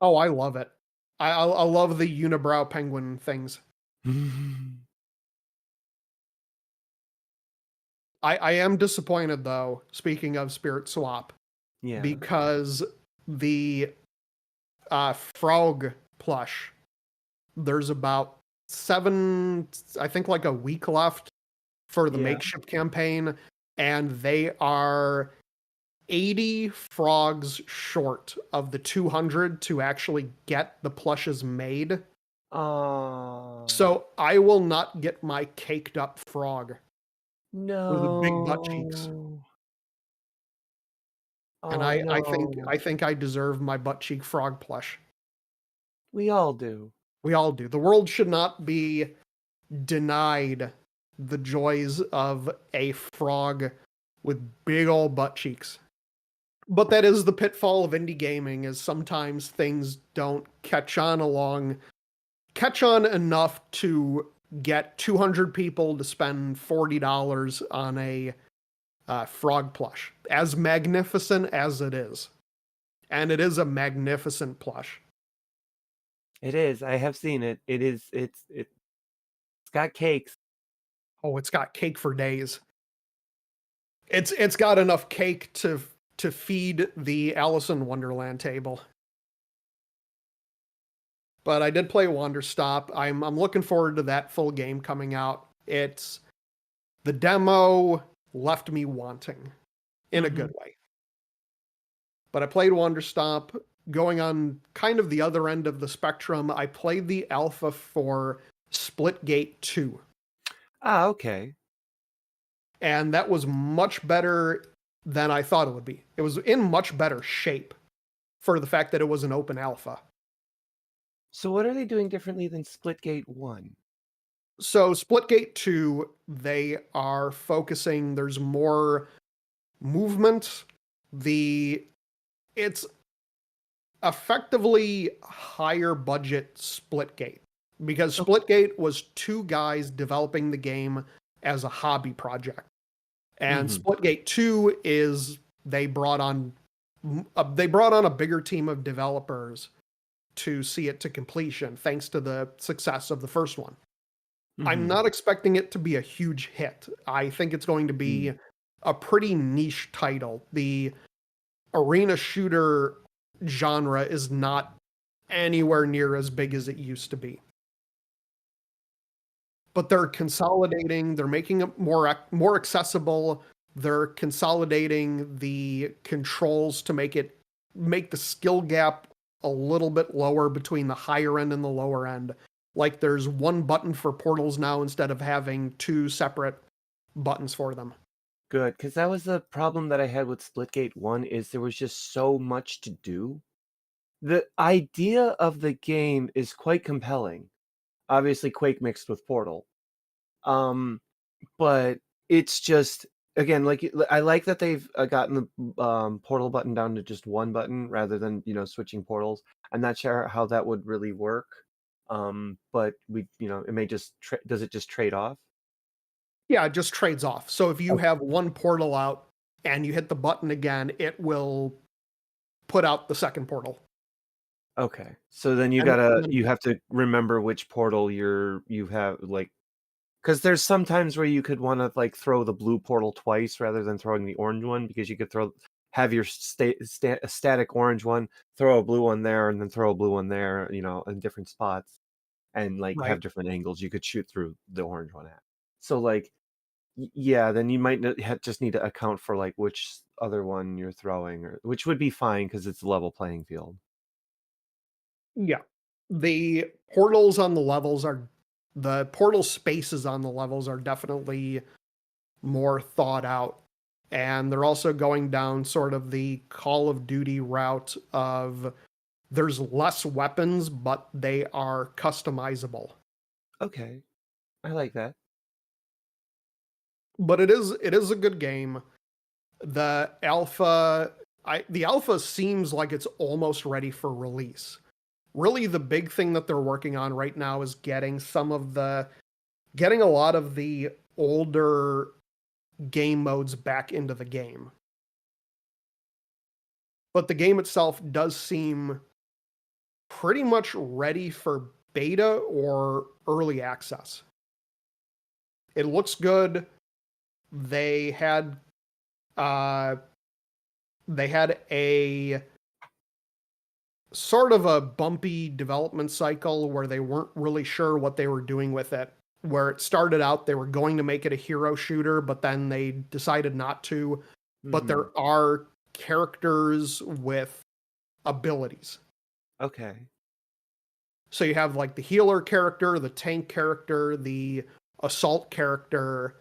oh, I love it. I love the unibrow penguin things. I am disappointed though, speaking of Spirit Swap, Yeah. because the frog plush, there's about 7, I think like a week left for the Yeah. makeshift campaign, and they are 80 frogs short of the 200 to actually get the plushes made. Oh So I will not get my caked up frog with the big butt cheeks. no. And Oh no. I think I deserve my butt cheek frog plush. We all do. We all do. The world should not be denied the joys of a frog with big old butt cheeks. But that is the pitfall of indie gaming, is sometimes things don't catch on enough to get 200 people to spend $40 on a frog plush, as magnificent as it is. And it is a magnificent plush. It is. I have seen it. It's got cakes. Oh, it's got cake for days. It's got enough cake to feed the Alice in Wonderland table. But I did play Wanderstop. I'm looking forward to that full game coming out. It's the demo left me wanting in a good way. But I played Wanderstop. Going on kind of the other end of the spectrum, I played the alpha for Splitgate 2. Ah, okay. And that was much better than I thought it would be. It was in much better shape for the fact that it was an open alpha. So what are they doing differently than Splitgate 1? So Splitgate 2, they are focusing, there's more movement. It's effectively higher budget Splitgate, because Splitgate was 2 guys developing the game as a hobby project. And Splitgate 2 is they brought on a bigger team of developers to see it to completion, thanks to the success of the first one. I'm not expecting it to be a huge hit. I think it's going to be a pretty niche title. The arena shooter genre is not anywhere near as big as it used to be. But they're consolidating, they're making it more accessible. They're consolidating the controls to make the skill gap a little bit lower between the higher end and the lower end. Like there's one button for portals now instead of having 2 separate buttons for them. Good, because that was the problem that I had with Splitgate 1, is there was just so much to do. The idea of the game is quite compelling. Obviously, Quake mixed with Portal. But it's just, again, like I like that they've gotten the Portal button down to just one button rather than switching portals. I'm not sure how that would really work. But it may just does it just trade off? Yeah, it just trades off. So if you have one portal out and you hit the button again, it will put out the second portal. Okay, so then you have to remember which portal you have, like, because there's some times where you could want to like throw the blue portal twice rather than throwing the orange one, because you could have your static orange one, throw a blue one there, and then throw a blue one there, in different spots, and like have different angles you could shoot through the orange one at. So like, yeah, then you might just need to account for like which other one you're throwing, which would be fine because it's a level playing field. Yeah. The portal spaces on the levels are definitely more thought out. And they're also going down sort of the Call of Duty route of there's less weapons, but they are customizable. Okay. I like that. but it is a good game. The alpha seems like it's almost ready for release. Really, the big thing that they're working on right now is getting a lot of the older game modes back into the game. But the game itself does seem pretty much ready for beta or early access. It looks good. They had a sort of a bumpy development cycle where they weren't really sure what they were doing with it. Where it started out, they were going to make it a hero shooter, but then they decided not to. But there are characters with abilities. Okay. So you have like the healer character, the tank character, the assault character,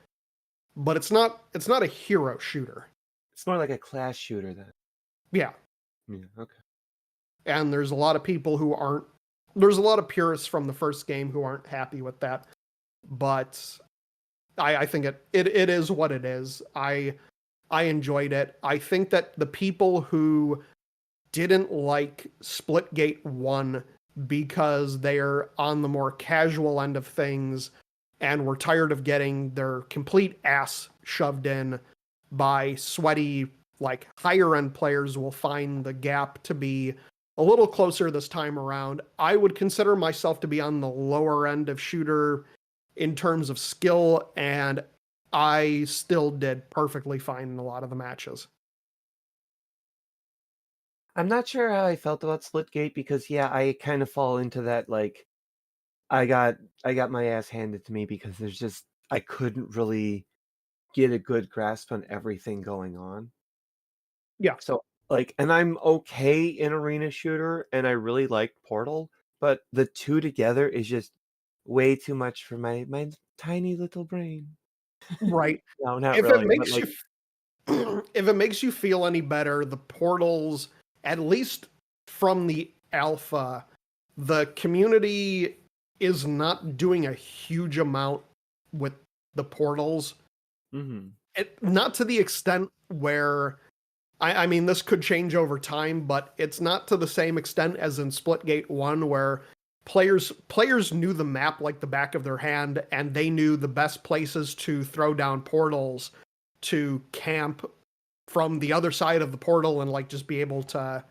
but it's not a hero shooter. It's more like a class shooter then. Yeah. Yeah, okay. And there's a lot of people who aren't, there's a lot of purists from the first game who aren't happy with that. But I think it is what it is. I enjoyed it. I think that the people who didn't like Splitgate 1 because they're on the more casual end of things and were tired of getting their complete ass shoved in by sweaty, like, higher end players will find the gap to be a little closer this time around. I would consider myself to be on the lower end of shooter in terms of skill, and I still did perfectly fine in a lot of the matches. I'm not sure how I felt about Splitgate because I kind of fall into that like I got my ass handed to me because I couldn't really get a good grasp on everything going on. Yeah. So and I'm okay in arena shooter and I really liked Portal, but the two together is just way too much for my tiny little brain. Right. No, not If really. it makes if it makes you feel any better, the portals, at least from the alpha, the community is not doing a huge amount with the portals. Mm-hmm. Not to the extent where, I mean, this could change over time, but it's not to the same extent as in Splitgate 1, where players knew the map like the back of their hand, and they knew the best places to throw down portals to camp from the other side of the portal and like just be able to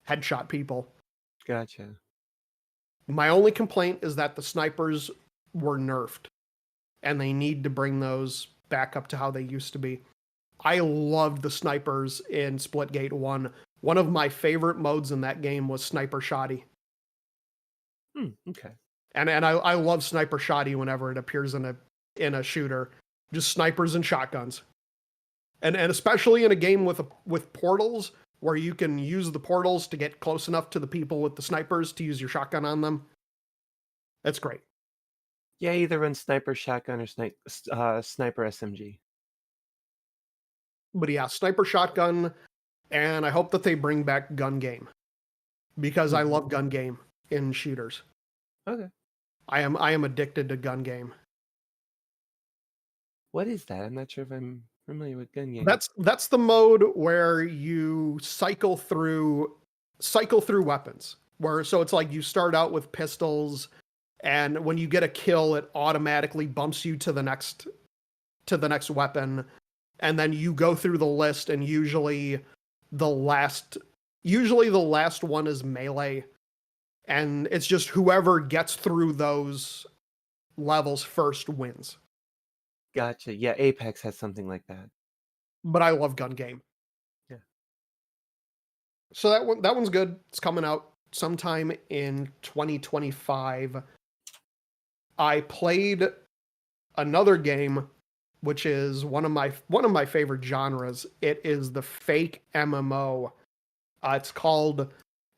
headshot people. Gotcha. My only complaint is that the snipers were nerfed, and they need to bring those back up to how they used to be. I loved the snipers in Splitgate 1. One of my favorite modes in that game was Sniper Shoddy. Okay. And I love Sniper Shoddy whenever it appears in a shooter. Just snipers and shotguns. And especially in a game with portals, where you can use the portals to get close enough to the people with the snipers to use your shotgun on them. That's great. Yeah, either run sniper shotgun or sniper SMG. But yeah, sniper shotgun, and I hope that they bring back gun game. Because I love gun game in shooters. Okay. I am addicted to gun game. What is that? I'm not sure if I'm familiar with gun game. That's the mode where you cycle through weapons. So it's like you start out with pistols, and when you get a kill, it automatically bumps you to the next weapon, and then you go through the list, and usually the last one is melee, and it's just whoever gets through those levels first wins. Gotcha. Yeah, Apex has something like that. But I love gun game. Yeah. So that one's good. It's coming out sometime in 2025. I played another game, which is one of my favorite genres. It is the fake MMO. It's called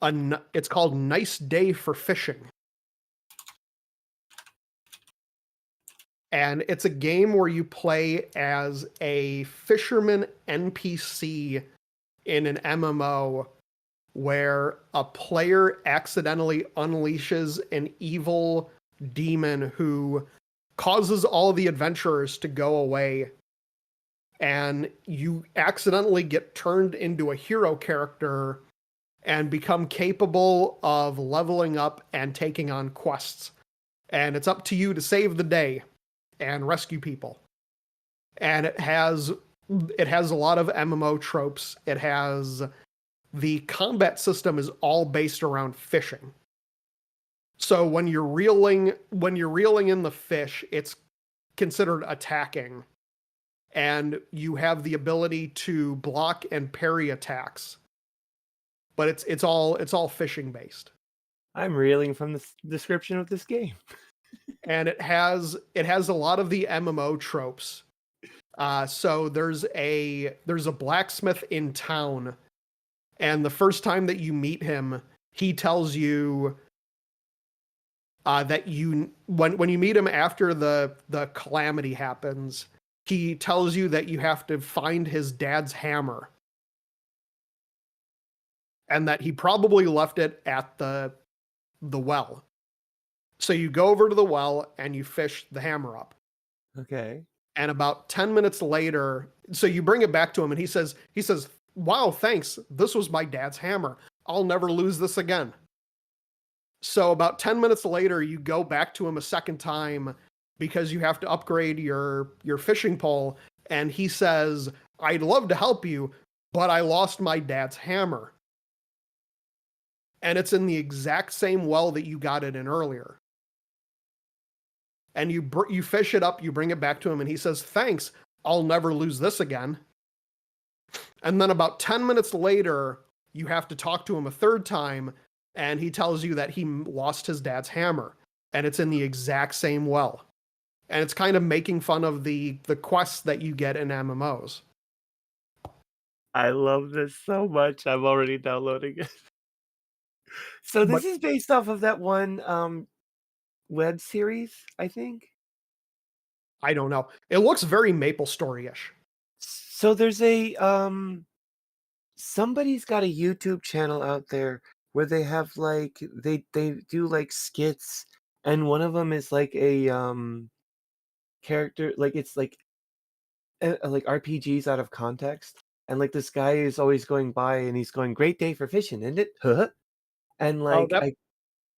Nice Day for Fishing. And it's a game where you play as a fisherman NPC in an MMO where a player accidentally unleashes an evil demon who causes all the adventurers to go away and you accidentally get turned into a hero character and become capable of leveling up and taking on quests. And it's up to you to save the day and rescue people. And it has a lot of MMO tropes. It has the combat system is all based around fishing. So when you're reeling in the fish, it's considered attacking. And you have the ability to block and parry attacks. But it's all fishing based. I'm reeling from the description of this game. And it has a lot of the MMO tropes. So there's a blacksmith in town, and the first time that you meet him, he tells you that when you meet him after the calamity happens, he tells you that you have to find his dad's hammer, and that he probably left it at the well. So you go over to the well and you fish the hammer up. Okay. And about 10 minutes later, so you bring it back to him and he says, "Wow, thanks. This was my dad's hammer. I'll never lose this again." So about 10 minutes later, you go back to him a second time because you have to upgrade your fishing pole. And he says, "I'd love to help you, but I lost my dad's hammer." And it's in the exact same well that you got it in earlier. And you fish it up, you bring it back to him, and he says, "Thanks, I'll never lose this again." And then about 10 minutes later, you have to talk to him a third time, and he tells you that he lost his dad's hammer, and it's in the exact same well. And it's kind of making fun of the quests that you get in MMOs. I love this so much. I'm already downloading it. So this is based off of that one web series, I think. I don't know. It looks very MapleStory-ish. So there's a somebody's got a YouTube channel out there where they have like they do like skits, and one of them is like a character, like it's like like RPGs out of context, and like this guy is always going by and he's going, "Great day for fishing, isn't it?" Huh? And like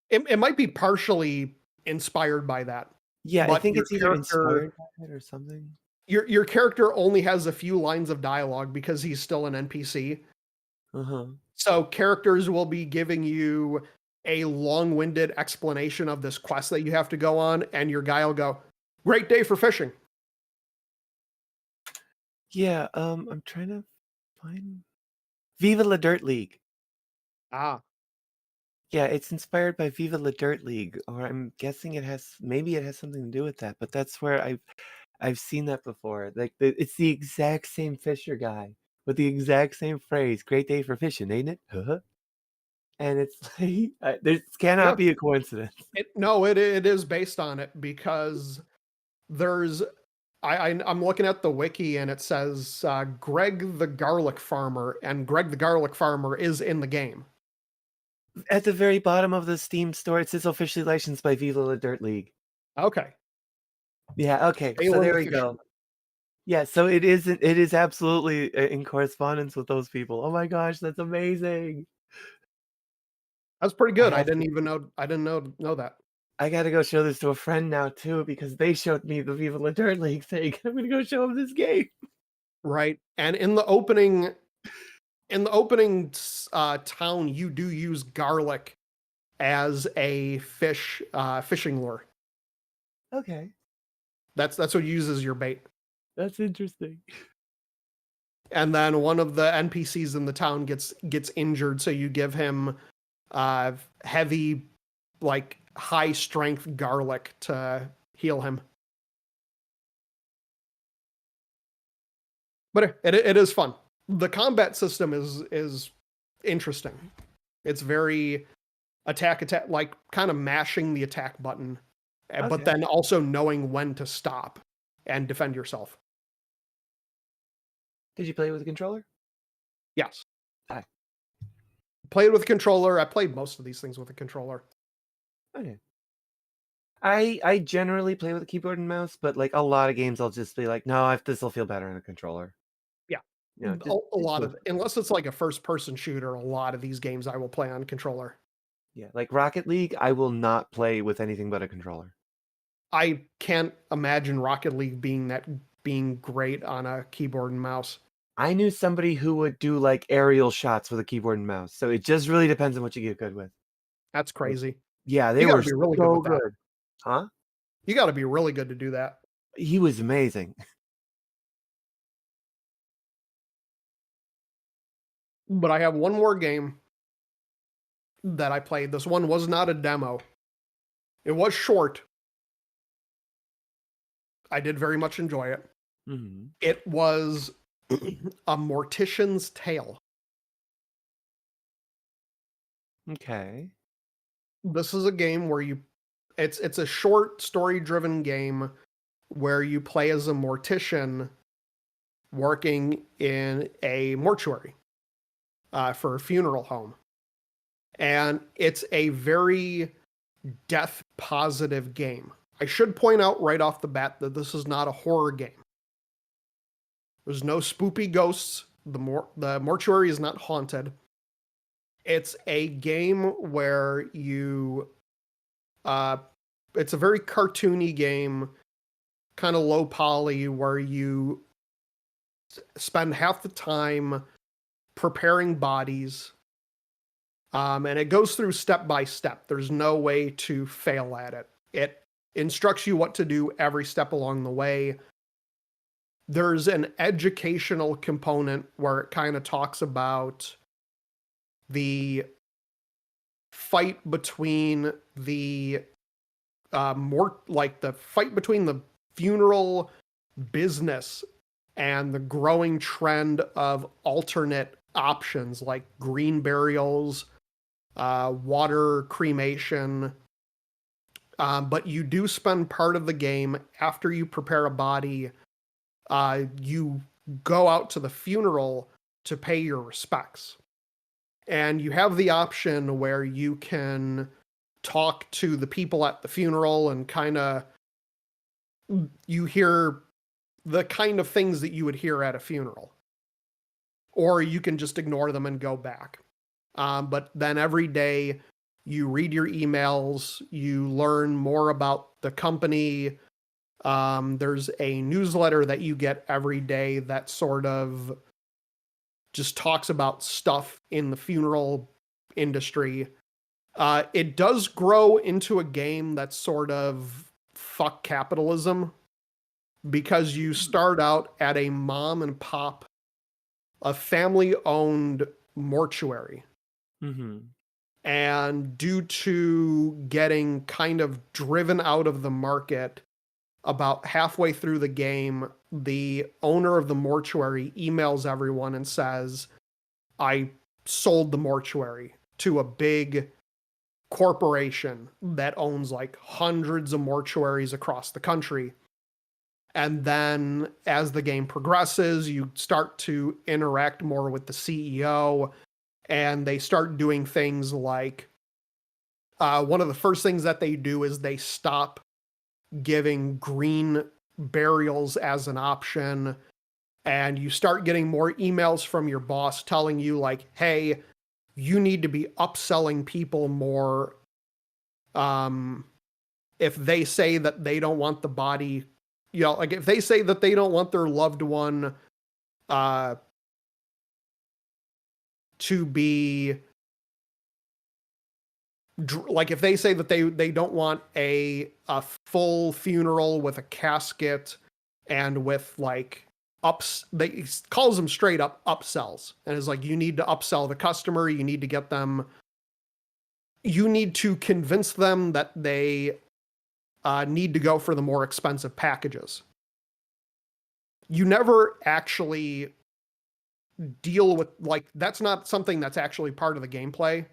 it might be partially inspired by that. yeah, I But think your it's either character- inspired by it or something. Your character only has a few lines of dialogue because he's still an NPC. Uh-huh. So characters will be giving you a long-winded explanation of this quest that you have to go on, and your guy will go, "Great day for fishing." Yeah, I'm trying to find Viva La Dirt League. Ah, Yeah, it's inspired by Viva La Dirt League, or I'm guessing maybe it has something to do with that, but that's where I've seen that before. Like it's the exact same fisher guy with the exact same phrase, "Great day for fishing, ain't it?" Huh? And it's like there cannot Yeah. be a coincidence. it is based on it because there's I'm looking at the wiki and it says Greg the Garlic Farmer, and Greg the Garlic Farmer is in the game. At the very bottom of the Steam store, it says officially licensed by Viva La Dirt League. Okay. Yeah, okay. So Taylor there we Fisher. go. Yeah, so it is absolutely in correspondence with those people. Oh my gosh, that's amazing. That's pretty good. I I have didn't even know that. I gotta go show this to a friend now too, because they showed me the Viva La Dirt League thing. I'm gonna go show them this game. Right. And in the opening town, you do use garlic as a fishing lure. Okay, That's what uses your bait. that's interesting. And then one of the NPCs in the town gets injured, so you give him heavy, like high strength garlic to heal him. But it is fun. The combat system is interesting. It's very attack, like kind of mashing the attack button, Okay. but then also knowing when to stop and defend yourself. Did you play it with a controller? Yes. Hi. Played with a controller. I played most of these things with a controller. Okay. I generally play with a keyboard and mouse, but like a lot of games, I'll just be like, no, this will feel better on a controller. Yeah. You know, A lot move of, unless it's like a first person shooter, a lot of these games I will play on controller. yeah, like Rocket League, I will not play with anything but a controller. I can't imagine Rocket League being great on a keyboard and mouse. I knew somebody who would do like aerial shots with a keyboard and mouse. So it just really depends on what you get good with. That's crazy. Yeah, they You gotta were be really good so with that. good. Huh? You got to be really good to do that. He was amazing. But I have one more game that I played. This one was not a demo. It was short. I did very much enjoy it. Mm-hmm. It was a Mortician's Tale. Okay. This is a game where it's a short story-driven game where you play as a mortician working in a mortuary for a funeral home. And it's a very death-positive game. I should point out right off the bat that this is not a horror game. There's no spoopy ghosts. The mortuary is not haunted. It's a game where you... it's a very cartoony game, kind of low poly, where you spend half the time preparing bodies. And it goes through step by step. There's no way to fail at it. It instructs you what to do every step along the way. There's an educational component where it kind of talks about the fight between the the fight between the funeral business and the growing trend of alternate options like green burials, water cremation. But you do spend part of the game after you prepare a body. You go out to the funeral to pay your respects. And you have the option where you can talk to the people at the funeral and kind of you hear the kind of things that you would hear at a funeral. Or you can just ignore them and go back. But then every day you read your emails, you learn more about the company. There's a newsletter that you get every day that sort of just talks about stuff in the funeral industry. It does grow into a game that's sort of fuck capitalism, because you start out at a mom and pop, a family-owned mortuary. Mm-hmm. And due to getting kind of driven out of the market, about halfway through the game, the owner of the mortuary emails everyone and says, I sold the mortuary to a big corporation that owns like hundreds of mortuaries across the country. And then as the game progresses, you start to interact more with the CEO, and they start doing things like one of the first things that they do is they stop giving green burials as an option, and you start getting more emails from your boss telling you like, hey, you need to be upselling people more. If they say that they don't want the body, you know, like if they say that they don't want their loved one to be like, if they say that they don't want a full funeral with a casket and with like they calls them straight up upsells, and is like, you need to upsell the customer, you need to get them, you need to convince them that they need to go for the more expensive packages. You never actually deal with, like, that's not something that's actually part of the gameplay.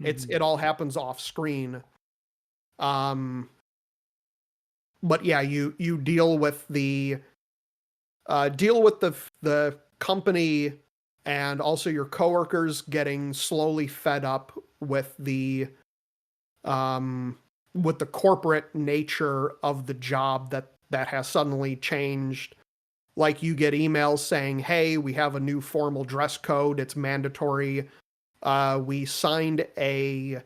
It all happens off screen. But yeah, you deal with the company, and also your coworkers getting slowly fed up with the with the corporate nature of the job that has suddenly changed. Like you get emails saying, "Hey, we have a new formal dress code. It's mandatory." We signed at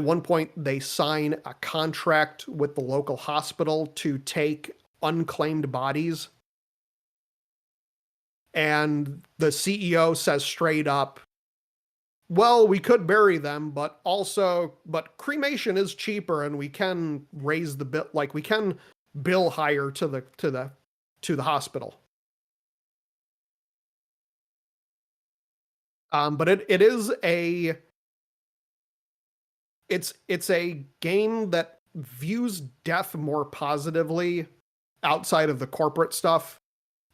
one point they sign a contract with the local hospital to take unclaimed bodies. And the CEO says straight up, "Well, we could bury them, but cremation is cheaper and we can raise the bill, like we can bill higher to the hospital." But it is it's a game that views death more positively outside of the corporate stuff.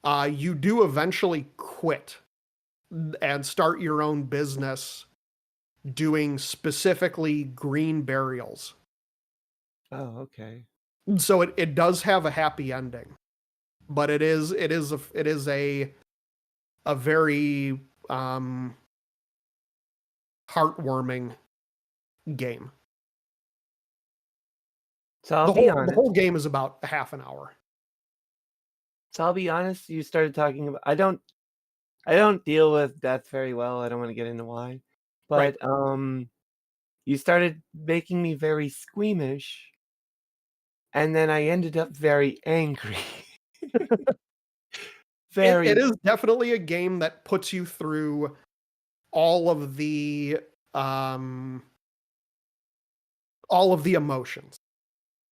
You do eventually quit and start your own business doing specifically green burials. Oh, okay. So it does have a happy ending, but it is a very heartwarming game. So I'll The be whole honest. the whole game is about a half an hour. So I'll be honest. You started talking about. I don't deal with death very well. I don't want to get into why, Right. but you started making me very squeamish, and then I ended up very angry. It Very. is definitely a game that puts you through all of the um emotions.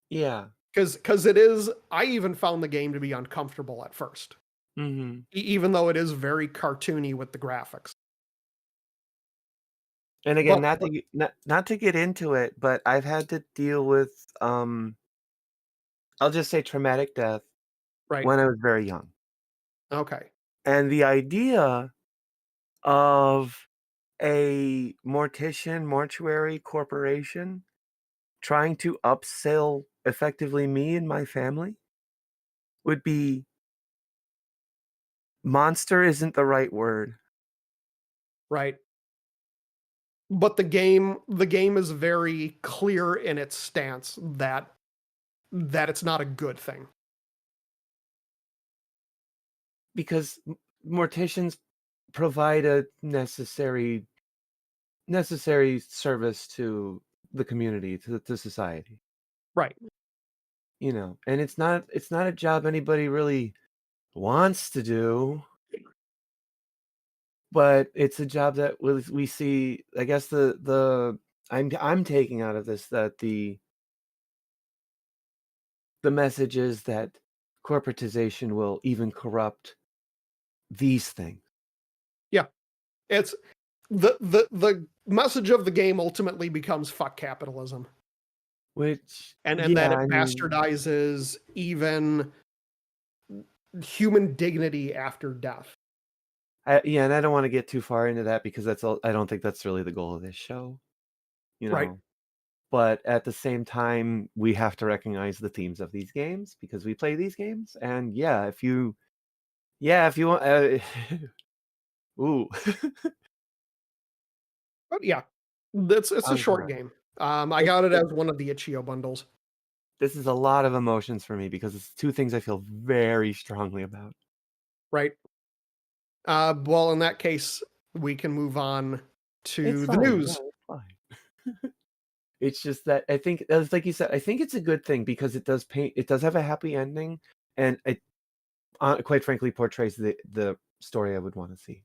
Yeah. Because it is, I even found the game to be uncomfortable at first, Mm-hmm. even though it is very cartoony with the graphics. And again, But not to get into it, but I've had to deal with I'll just say traumatic death right, when I was very young. okay, And the idea of a mortuary corporation trying to upsell effectively me and my family would be monster isn't the right word. right. But the game is very clear in its stance that it's not a good thing. Because morticians provide a necessary service to the community, to society. Right, And it's not a job anybody really wants to do, but it's a job that we see. I guess the I'm taking out of this that the message is that corporatization will even corrupt these things. yeah. It's the message of the game ultimately becomes fuck capitalism, Which, and that yeah, it I mean, bastardizes even human dignity after death. yeah, and I don't want to get too far into that because that's all. I don't think that's really the goal of this show, you Right. know. But at the same time, we have to recognize the themes of these games because we play these games. And if you want, ooh, But yeah, it's a I'm short sorry. game. I got it as one of the itch.io bundles. This is a lot of emotions for me because it's two things I feel very strongly about. Right. Well, in that case, we can move on It's to the fine. Yeah, news. it's fine. It's just that I think, as like you said, I think it's a good thing because it does have a happy ending, and it quite frankly portrays the story I would want to see.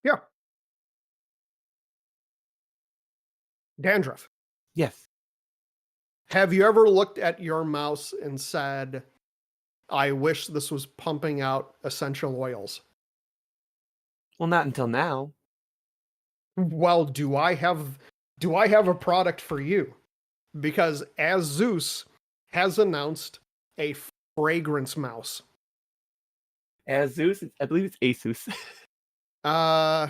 Yeah. Dandruff. Yes. Have you ever looked at your mouse and said, "I wish this was pumping out essential oils"? Well, not until now. Well, do I have a product for you? Because Asus has announced a fragrance mouse. Asus, I believe it's Asus. Uh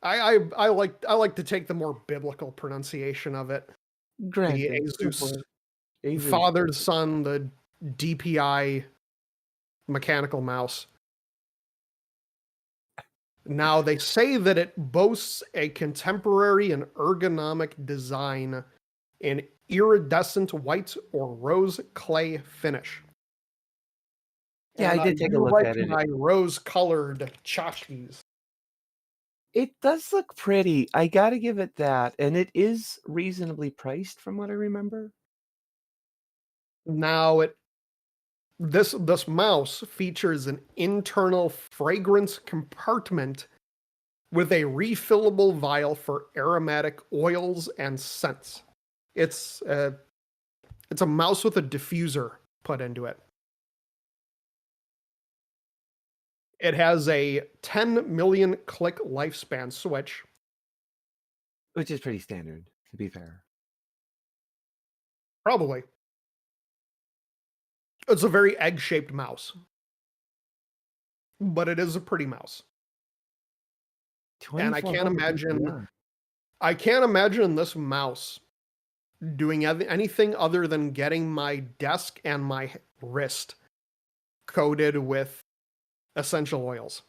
I like to take the more biblical pronunciation of it. The Granted. Go for Asus it. Asus. father son, the DPI mechanical mouse. Now they say that it boasts a contemporary and ergonomic design in iridescent white or rose clay finish. Yeah, And I did take a do look like at it. my rose-colored tchotchkes. It does look pretty. I gotta give it that, and it is reasonably priced from what I remember. Now, this mouse features an internal fragrance compartment with a refillable vial for aromatic oils and scents. It's a mouse with a diffuser put into it. It has a 10 million click lifespan switch. Which is pretty standard, to be fair. Probably. It's a very egg-shaped mouse. But it is a pretty mouse. And I can't 2400 imagine DPI. I can't imagine this mouse doing anything other than getting my desk and my wrist coated with essential oils.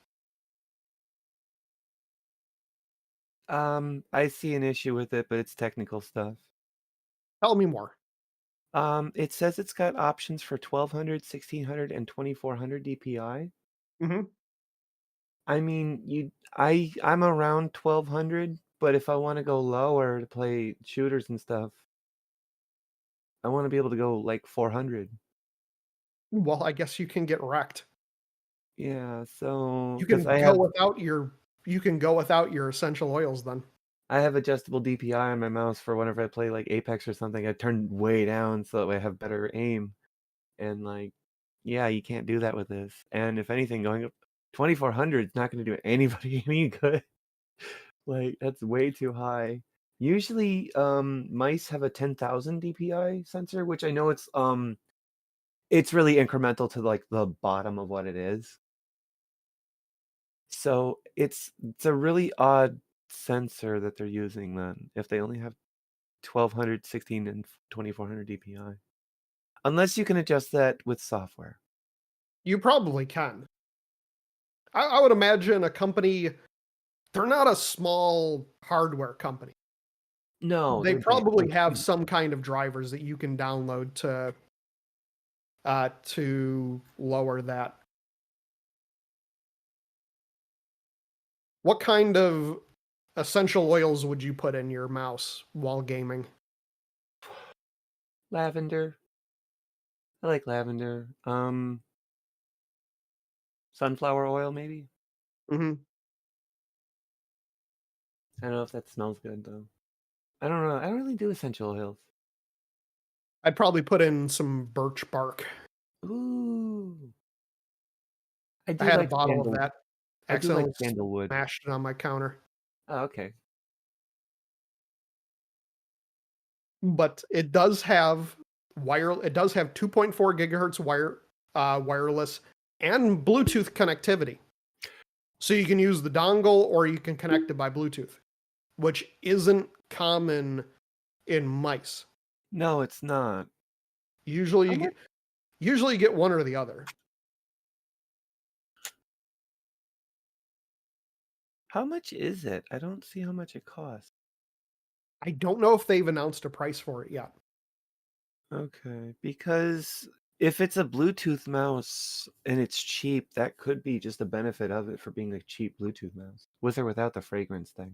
I see an issue with it, but it's technical stuff. Tell me more. It says it's got options for 1200, 1600, and 2400 DPI. Mm-hmm. I mean, I'm around 1200, but if I want to go lower to play shooters and stuff, I want to be able to go like 400. Well, I guess you can get wrecked. Yeah, so You because can go without your essential oils then. I have adjustable DPI on my mouse for whenever I play like Apex or something. I turn way down so that way I have better aim. And like, yeah, you can't do that with this. And if anything, going up 2400 is not going to do anybody any good. Like, that's way too high. Usually, mice have a 10,000 DPI sensor, which I know it's really incremental to like the bottom of what it is. So it's a really odd sensor that they're using then if they only have 1200, 16, and 2400 DPI. Unless you can adjust that with software. You probably can. I would imagine a company, they're not a small hardware company. No, They they're probably have huge. some kind of drivers that you can download to lower that. What kind of essential oils would you put in your mouse while gaming? Lavender. I like lavender. Sunflower oil maybe. Mm-hmm. I don't know if that smells good though. I don't know. I don't really do essential oils. I'd probably put in some birch bark. Ooh. I I do had a like bottle of sandal. that. I do like Accidentally sandalwood. smashed it on my counter. Oh, okay. But it does have 2.4 gigahertz wireless and Bluetooth connectivity. So you can use the dongle or you can connect it by Bluetooth, which isn't common in mice. No, it's not. Usually you get one or the other. How much is it? I don't see how much it costs. I don't know if they've announced a price for it yet. Okay, because if it's a Bluetooth mouse and it's cheap, that could be just a benefit of it for being a cheap Bluetooth mouse, with or without the fragrance thing.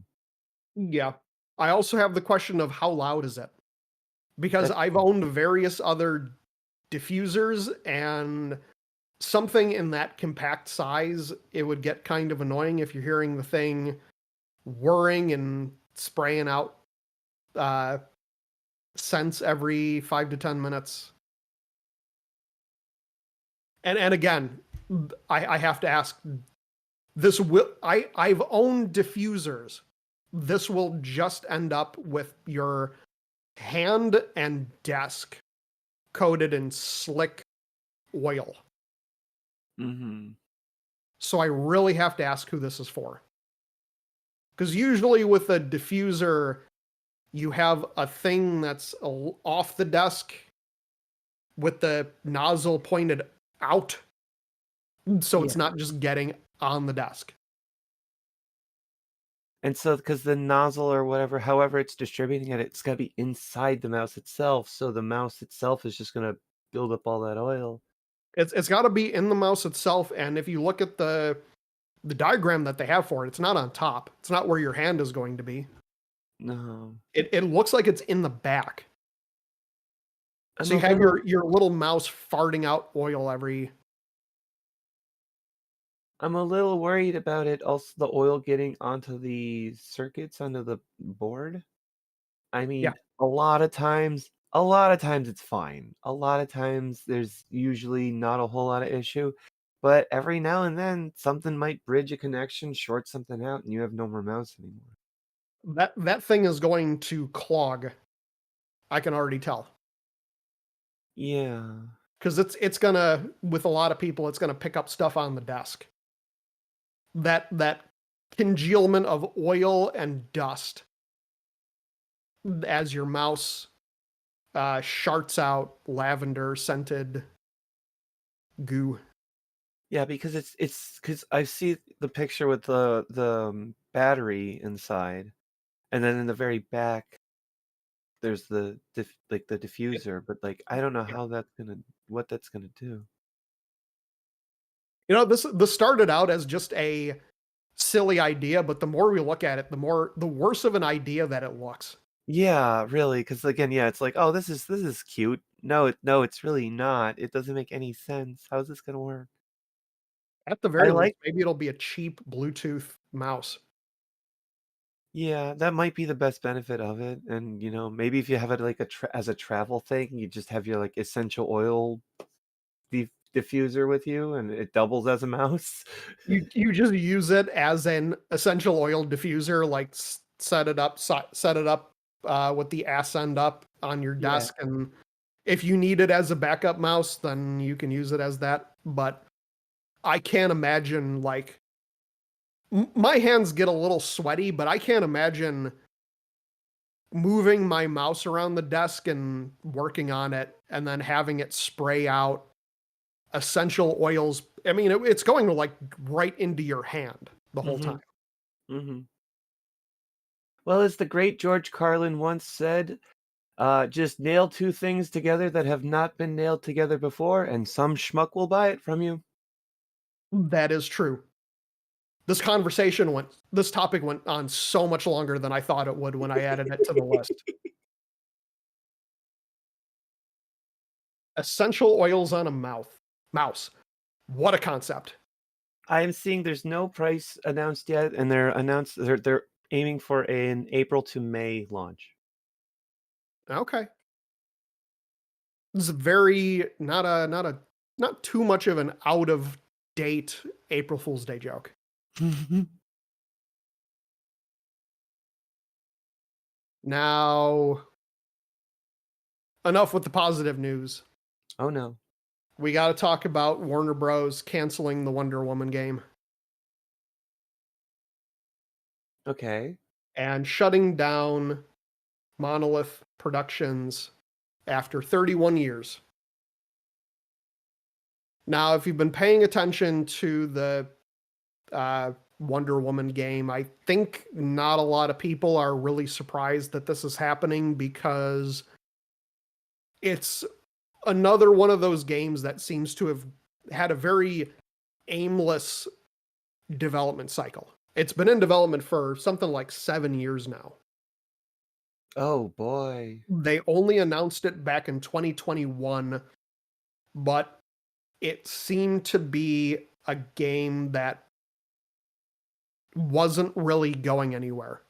Yeah. I also have the question of how loud is it? Because That's I've owned various other diffusers, and something in that compact size, it would get kind of annoying if you're hearing the thing whirring and spraying out scents every 5 to 10 minutes. And again, I have to ask, I've owned diffusers. This will just end up with your hand and desk coated in slick oil. Mm-hmm. So I really have to ask who this is for. Because usually with a diffuser, you have a thing that's off the desk with the nozzle pointed out. So it's not just getting on the desk. And so, because the nozzle or whatever, however it's distributing it, it's got to be inside the mouse itself. So the mouse itself is just going to build up all that oil. It's got to be in the mouse itself, and if you look at the diagram that they have for it, it's not on top. It's not where your hand is going to be. No. It looks like it's in the back. I'm So you a have little- your little mouse farting out oil every. I'm a little worried about it. Also, the oil getting onto the circuits onto the board. I mean, Yeah. a lot of times it's fine. A lot of times there's usually not a whole lot of issue, but every now and then something might bridge a connection, short something out, and you have no more mouse anymore. That thing is going to clog. I can already tell. Yeah. Because it's gonna, with a lot of people, it's gonna pick up stuff on the desk. That congealment of oil and dust as your mouse sharts out lavender scented goo. Yeah, because it's because I see the picture with the battery inside, and then in the very back there's the the diffuser, but like I don't know how what that's gonna do. You know, this started out as just a silly idea, but the more we look at it, the worse of an idea that it looks. Yeah, really, because again, yeah, it's like, oh, this is cute. No, it's really not. It doesn't make any sense. How is this gonna work? At the I very least, like, maybe it'll be a cheap Bluetooth mouse. yeah, that might be the best benefit of it, and maybe if you have it like as a travel thing, you just have your like essential oil diffuser with you, and it doubles as a mouse. You just use it as an essential oil diffuser, like set it up with the ass end up on your Yeah. desk, and if you need it as a backup mouse, then you can use it as that. But I can't imagine, like, my hands get a little sweaty, but I can't imagine moving my mouse around the desk and working on it and then having it spray out essential oils. I mean, it's going like right into your hand the whole Mhm. time. Mm-hmm. Well, as the great George Carlin once said, just nail two things together that have not been nailed together before, and some schmuck will buy it from you. That is true. This topic went on so much longer than I thought it would when I added it to the list. Essential oils on a mouse. What a concept. I am seeing there's no price announced yet, and they're aiming for an April to May launch. Okay. This is very not too much of an out of date April Fool's Day joke. Now, enough with the positive news. Oh no. We got to talk about Warner Bros. Canceling the Wonder Woman game Okay. and shutting down Monolith Productions after 31 years. Now, if you've been paying attention to the Wonder Woman game, I think not a lot of people are really surprised that this is happening because it's another one of those games that seems to have had a very aimless development cycle. It's been in development for something like 7 years now. Oh boy. They only announced it back in 2021, but it seemed to be a game that wasn't really going anywhere.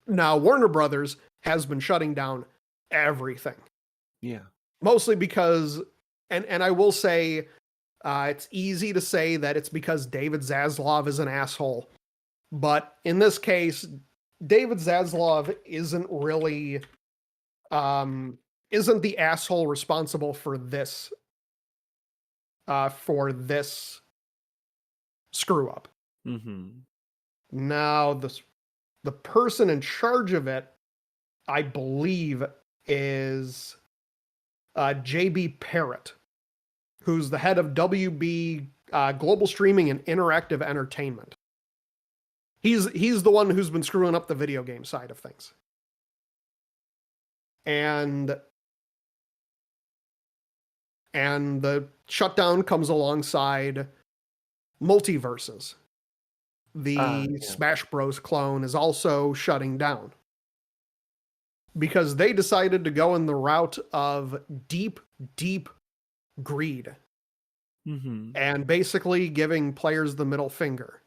Now, Warner Brothers has been shutting down everything. Yeah. Mostly because, and I will say, it's easy to say that it's because David Zaslav is an asshole. But in this case, David Zaslav isn't really, isn't the asshole responsible for this screw up. Mm-hmm. Now, the person in charge of it, I believe, is JB Parrott, who's the head of WB Global Streaming and Interactive Entertainment. He's the one who's been screwing up the video game side of things. And the shutdown comes alongside Multiverses. The Smash Bros. Clone is also shutting down because they decided to go in the route of deep, deep greed and basically giving players the middle finger.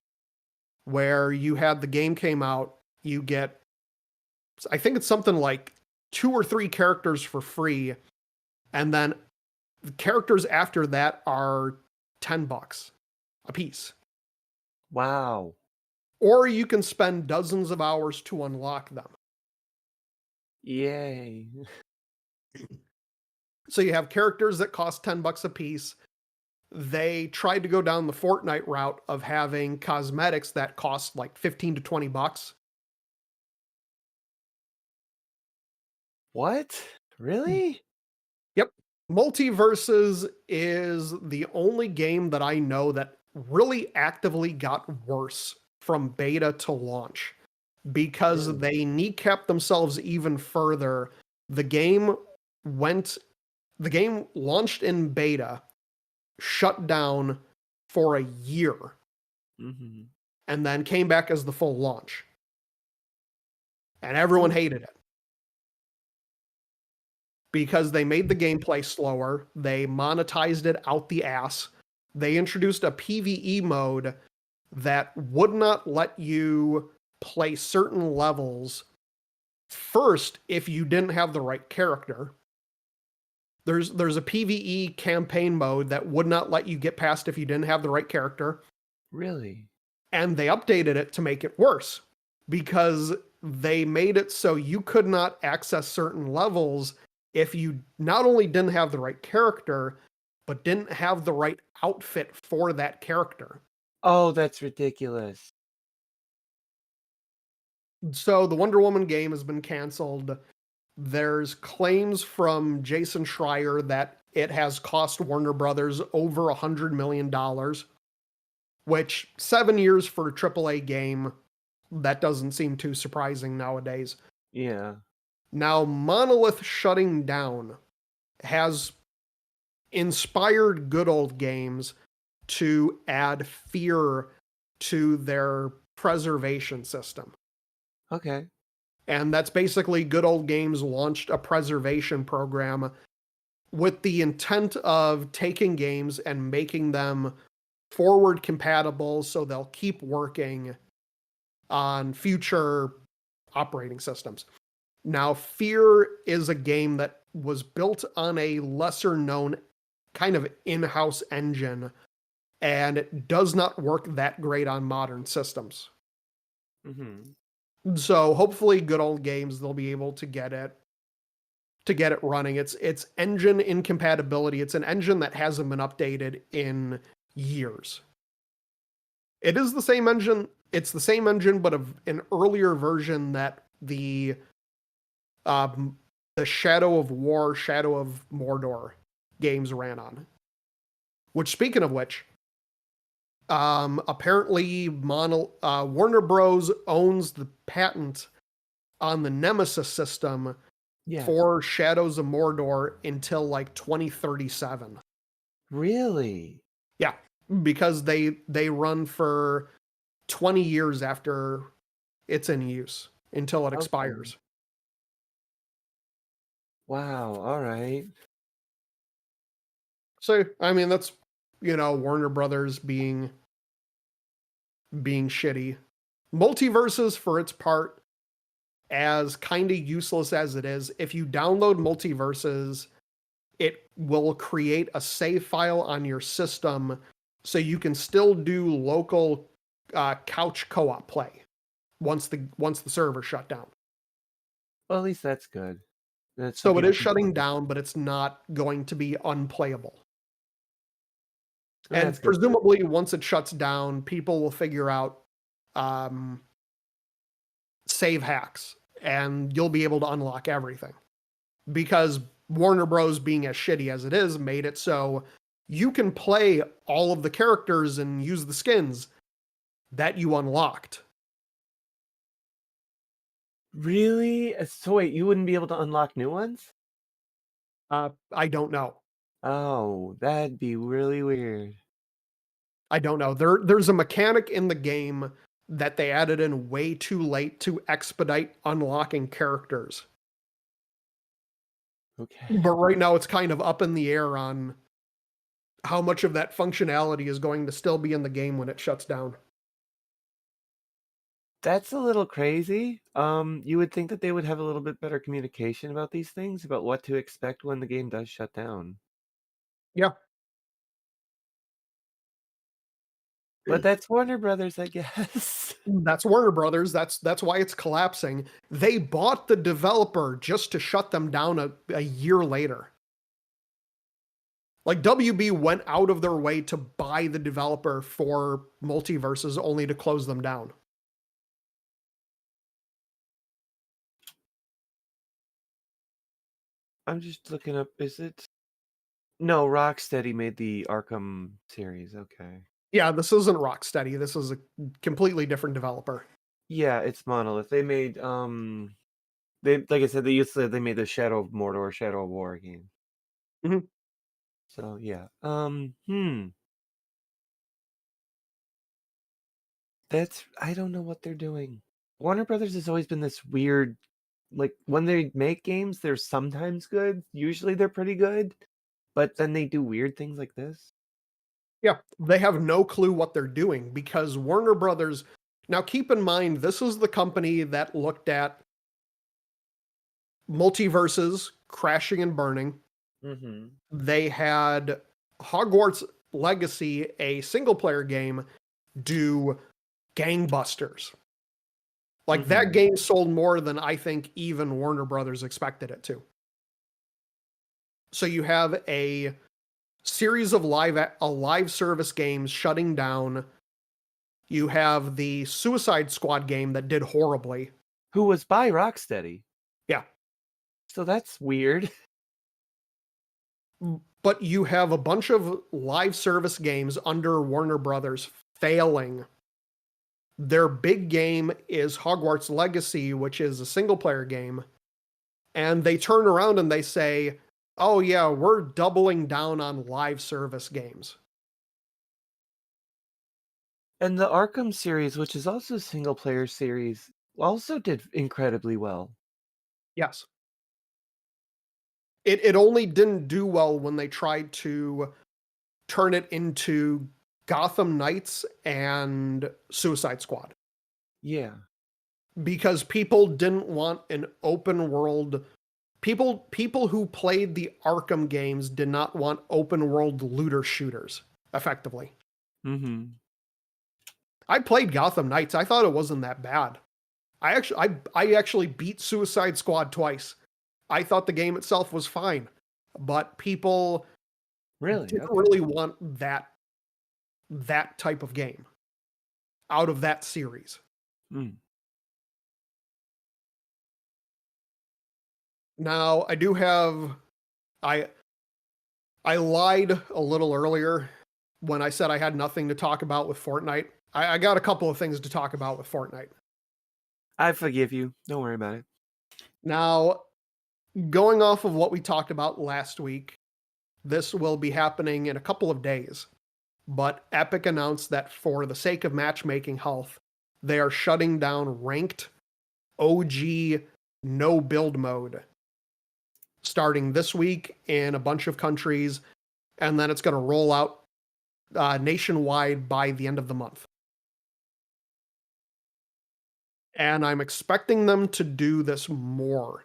Where you had the game came out, you get, I think it's something like 2 or 3 characters for free, and then the characters after that are $10 a piece. Wow. Or you can spend dozens of hours to unlock them. Yay. So you have characters that cost $10 a piece. They tried to go down the Fortnite route of having cosmetics that cost like $15 to $20. What? Really? Yep. Multiverses is the only game that I know that really actively got worse from beta to launch because they kneecapped themselves even further. The game launched in beta, shut down for a year, and then came back as the full launch. And everyone hated it. Because they made the gameplay slower, they monetized it out the ass, they introduced a PvE mode that would not let you play certain levels first if you didn't have the right character. There's a PvE campaign mode that would not let you get past if you didn't have the right character. Really? And they updated it to make it worse because they made it so you could not access certain levels if you not only didn't have the right character, but didn't have the right outfit for that character. Oh, that's ridiculous. So the Wonder Woman game has been canceled. There's claims from Jason Schreier that it has cost Warner Brothers over $100 million, which 7 years for a AAA game, that doesn't seem too surprising nowadays. Yeah. Now, Monolith shutting down has inspired Good Old Games to add fear to their preservation system. Okay. And that's basically Good Old Games launched a preservation program with the intent of taking games and making them forward compatible so they'll keep working on future operating systems. Now, Fear is a game that was built on a lesser known kind of in-house engine, and it does not work that great on modern systems. So hopefully Good Old Games, they'll be able to get it running. It's engine incompatibility. It's an engine that hasn't been updated in years. It is the same engine. It's the same engine, but of an earlier version that the Shadow of War, Shadow of Mordor games ran on. Which, speaking of which, apparently Warner Bros. Owns the patent on the Nemesis system for Shadows of Mordor until like 2037. Really? Yeah, because they run for 20 years after it's in use until it expires. Wow, all right. So, I mean, that's, Warner Brothers being shitty. Multiverses, for its part, as kind of useless as it is, if you download Multiverses, it will create a save file on your system so you can still do local couch co-op play once the server shut down. Well, at least that's good. So it is shutting down, but it's not going to be unplayable. And presumably, once it shuts down, people will figure out save hacks, and you'll be able to unlock everything. Because Warner Bros. Being as shitty as it is, made it so you can play all of the characters and use the skins that you unlocked. Really? So wait, you wouldn't be able to unlock new ones? I don't know. Oh, that'd be really weird. I don't know. There's a mechanic in the game that they added in way too late to expedite unlocking characters. Okay. But right now it's kind of up in the air on how much of that functionality is going to still be in the game when it shuts down. That's a little crazy. You would think that they would have a little bit better communication about these things, about what to expect when the game does shut down. Yeah. But that's Warner Brothers, I guess. That's Warner Brothers. That's why it's collapsing. They bought the developer just to shut them down a year later. Like WB went out of their way to buy the developer for Multiverses only to close them down. I'm just looking up, is it? No, Rocksteady made the Arkham series, okay. Yeah, this isn't Rocksteady. This is a completely different developer. Yeah, it's Monolith. They made, they, like I said, they made the Shadow of Mordor, Shadow of War game. Mhm. So, yeah. I don't know what they're doing. Warner Brothers has always been this weird, like, when they make games, they're sometimes good. Usually they're pretty good. But then they do weird things like this. Yeah, they have no clue what they're doing because Warner Brothers. Now, keep in mind, this is the company that looked at Multiverses crashing and burning. Mm-hmm. They had Hogwarts Legacy, a single player game, do gangbusters. Like that game sold more than I think even Warner Brothers expected it to. So you have a series of live service games shutting down. You have the Suicide Squad game that did horribly. Who was by Rocksteady. Yeah. So that's weird. But you have a bunch of live service games under Warner Brothers failing. Their big game is Hogwarts Legacy, which is a single player game. And they turn around and they say, oh yeah, we're doubling down on live service games. And the Arkham series, which is also a single player series, also did incredibly well. Yes. It only didn't do well when they tried to turn it into Gotham Knights and Suicide Squad. Yeah. Because people didn't want an open world. People who played the Arkham games did not want open world looter shooters, effectively. Mm-hmm. I played Gotham Knights. I thought it wasn't that bad. I actually beat Suicide Squad twice. I thought the game itself was fine, but people didn't really want that type of game out of that series. Mm. Now, I do have I lied a little earlier when I said I had nothing to talk about with Fortnite. I got a couple of things to talk about with Fortnite. I forgive you. Don't worry about it. Now, going off of what we talked about last week, this will be happening in a couple of days. But Epic announced that for the sake of matchmaking health, they are shutting down ranked OG no build mode starting this week in a bunch of countries, and then it's going to roll out nationwide by the end of the month. And I'm expecting them to do this more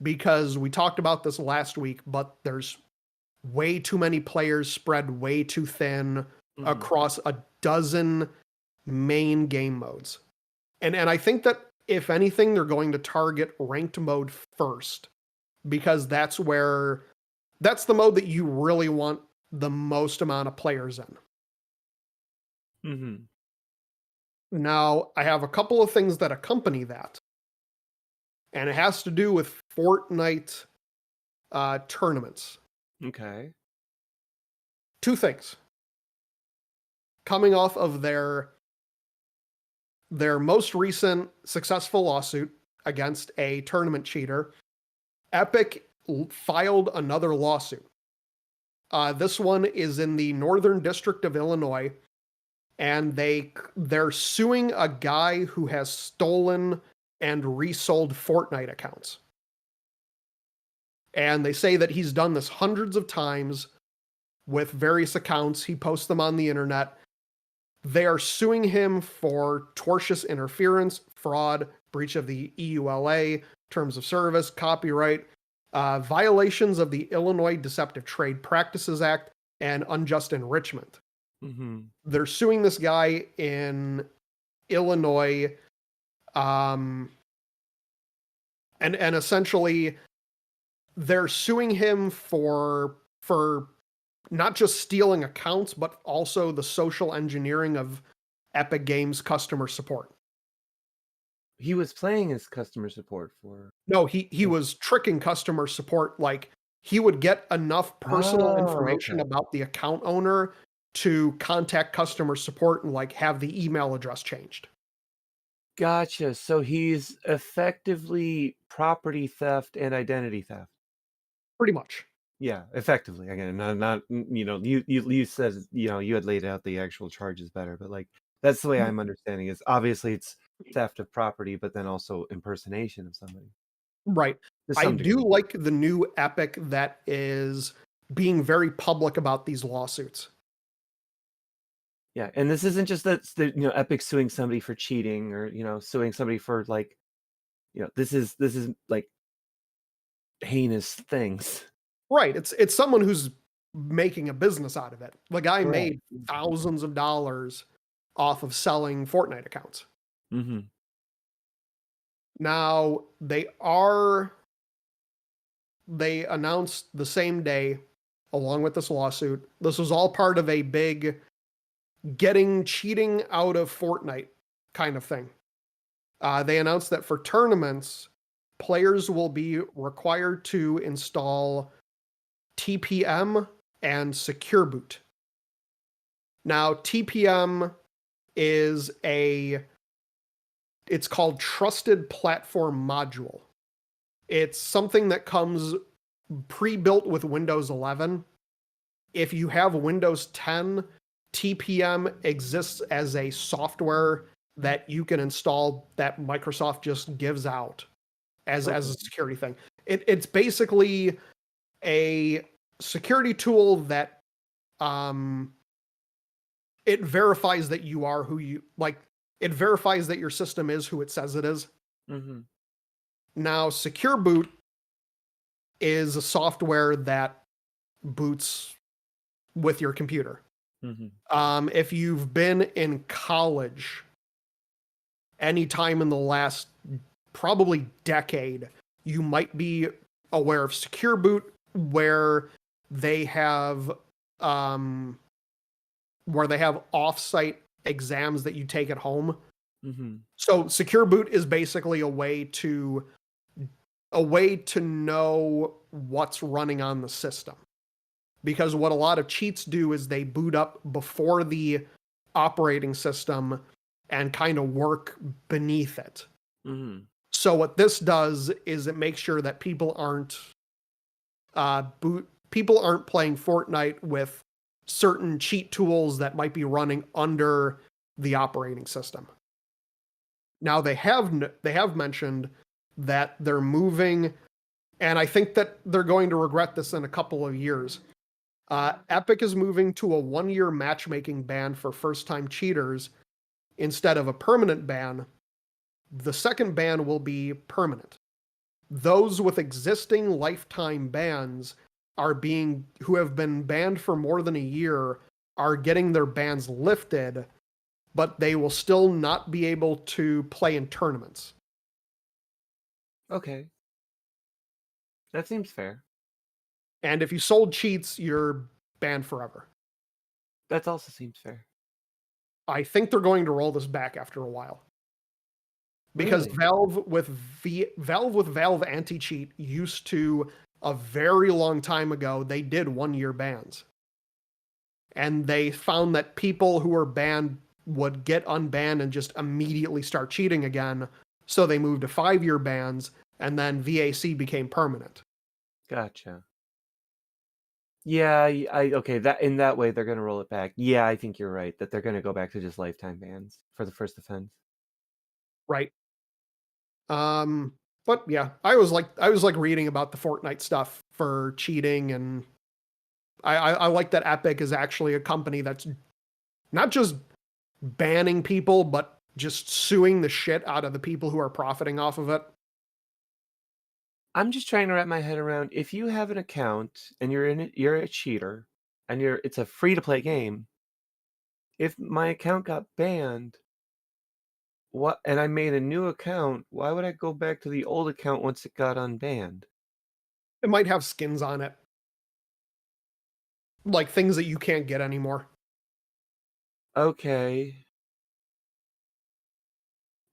because we talked about this last week, but there's way too many players spread way too thin across a dozen main game modes. And I think that if anything, they're going to target ranked mode first because that's the mode that you really want the most amount of players in. Mm-hmm. Now, I have a couple of things that accompany that. And it has to do with Fortnite tournaments. Okay. Two things. Coming off of their most recent successful lawsuit against a tournament cheater, Epic filed another lawsuit. This one is in the Northern District of Illinois, and they're suing a guy who has stolen and resold Fortnite accounts. And they say that he's done this hundreds of times with various accounts. He posts them on the internet. They are suing him for tortious interference, fraud, breach of the EULA, terms of service, copyright, violations of the Illinois Deceptive Trade Practices Act, and unjust enrichment. Mm-hmm. They're suing this guy in Illinois, and essentially they're suing him for not just stealing accounts, but also the social engineering of Epic Games customer support. He was playing as customer support for... No, he was tricking customer support. Like, he would get enough personal information about the account owner to contact customer support and like have the email address changed. Gotcha. So he's effectively property theft and identity theft. Pretty much. Yeah, effectively. Again, not you said, you had laid out the actual charges better, but like that's the way I'm understanding it. Obviously it's theft of property, but then also impersonation of somebody. Right. I do like the new Epic that is being very public about these lawsuits. Yeah, and this isn't just that Epic suing somebody for cheating or suing somebody for like this is like heinous things. Right. It's someone who's making a business out of it. The guy made thousands of dollars off of selling Fortnite accounts. Mm-hmm. Now they announced the same day, along with this lawsuit. This was all part of a big getting cheating out of Fortnite kind of thing. They announced that for tournaments, players will be required to install TPM and Secure Boot. Now, TPM is it's called Trusted Platform Module. It's something that comes pre-built with Windows 11. If you have Windows 10, TPM exists as a software that you can install that Microsoft just gives out as a security thing. It's basically a security tool that it verifies that you are who you like. It verifies that your system is who it says it is. Mm-hmm. Now, Secure Boot is a software that boots with your computer. Mm-hmm. If you've been in college anytime in the last probably decade, you might be aware of Secure Boot, where they have off-site exams that you take at home. Mm-hmm. So Secure Boot is basically a way to know what's running on the system. Because what a lot of cheats do is they boot up before the operating system and kind of work beneath it. Mm-hmm. So what this does is it makes sure that people aren't playing Fortnite with certain cheat tools that might be running under the operating system. Now they have mentioned that they're moving, and I think that they're going to regret this in a couple of years. Epic is moving to a 1-year matchmaking ban for first-time cheaters instead of a permanent ban. The second ban will be permanent. Those with existing lifetime bans who have been banned for more than a year are getting their bans lifted, but they will still not be able to play in tournaments. Okay. That seems fair. And if you sold cheats, you're banned forever. That also seems fair. I think they're going to roll this back after a while. Because Really? Valve with Valve Anti-Cheat used to, a very long time ago, they did 1-year bans. And they found that people who were banned would get unbanned and just immediately start cheating again. So they moved to 5-year bans, and then VAC became permanent. Gotcha. Yeah, okay, that in that way they're gonna roll it back. Yeah, I think you're right that they're gonna go back to just lifetime bans for the first offense. Right. But yeah, I was like reading about the Fortnite stuff for cheating, and I like that Epic is actually a company that's not just banning people, but just suing the shit out of the people who are profiting off of it. I'm just trying to wrap my head around if you have an account and you're in it, you're a cheater, and it's a free to play game. If my account got banned, what? And I made a new account, why would I go back to the old account once it got unbanned? It might have skins on it, like things that you can't get anymore. Okay,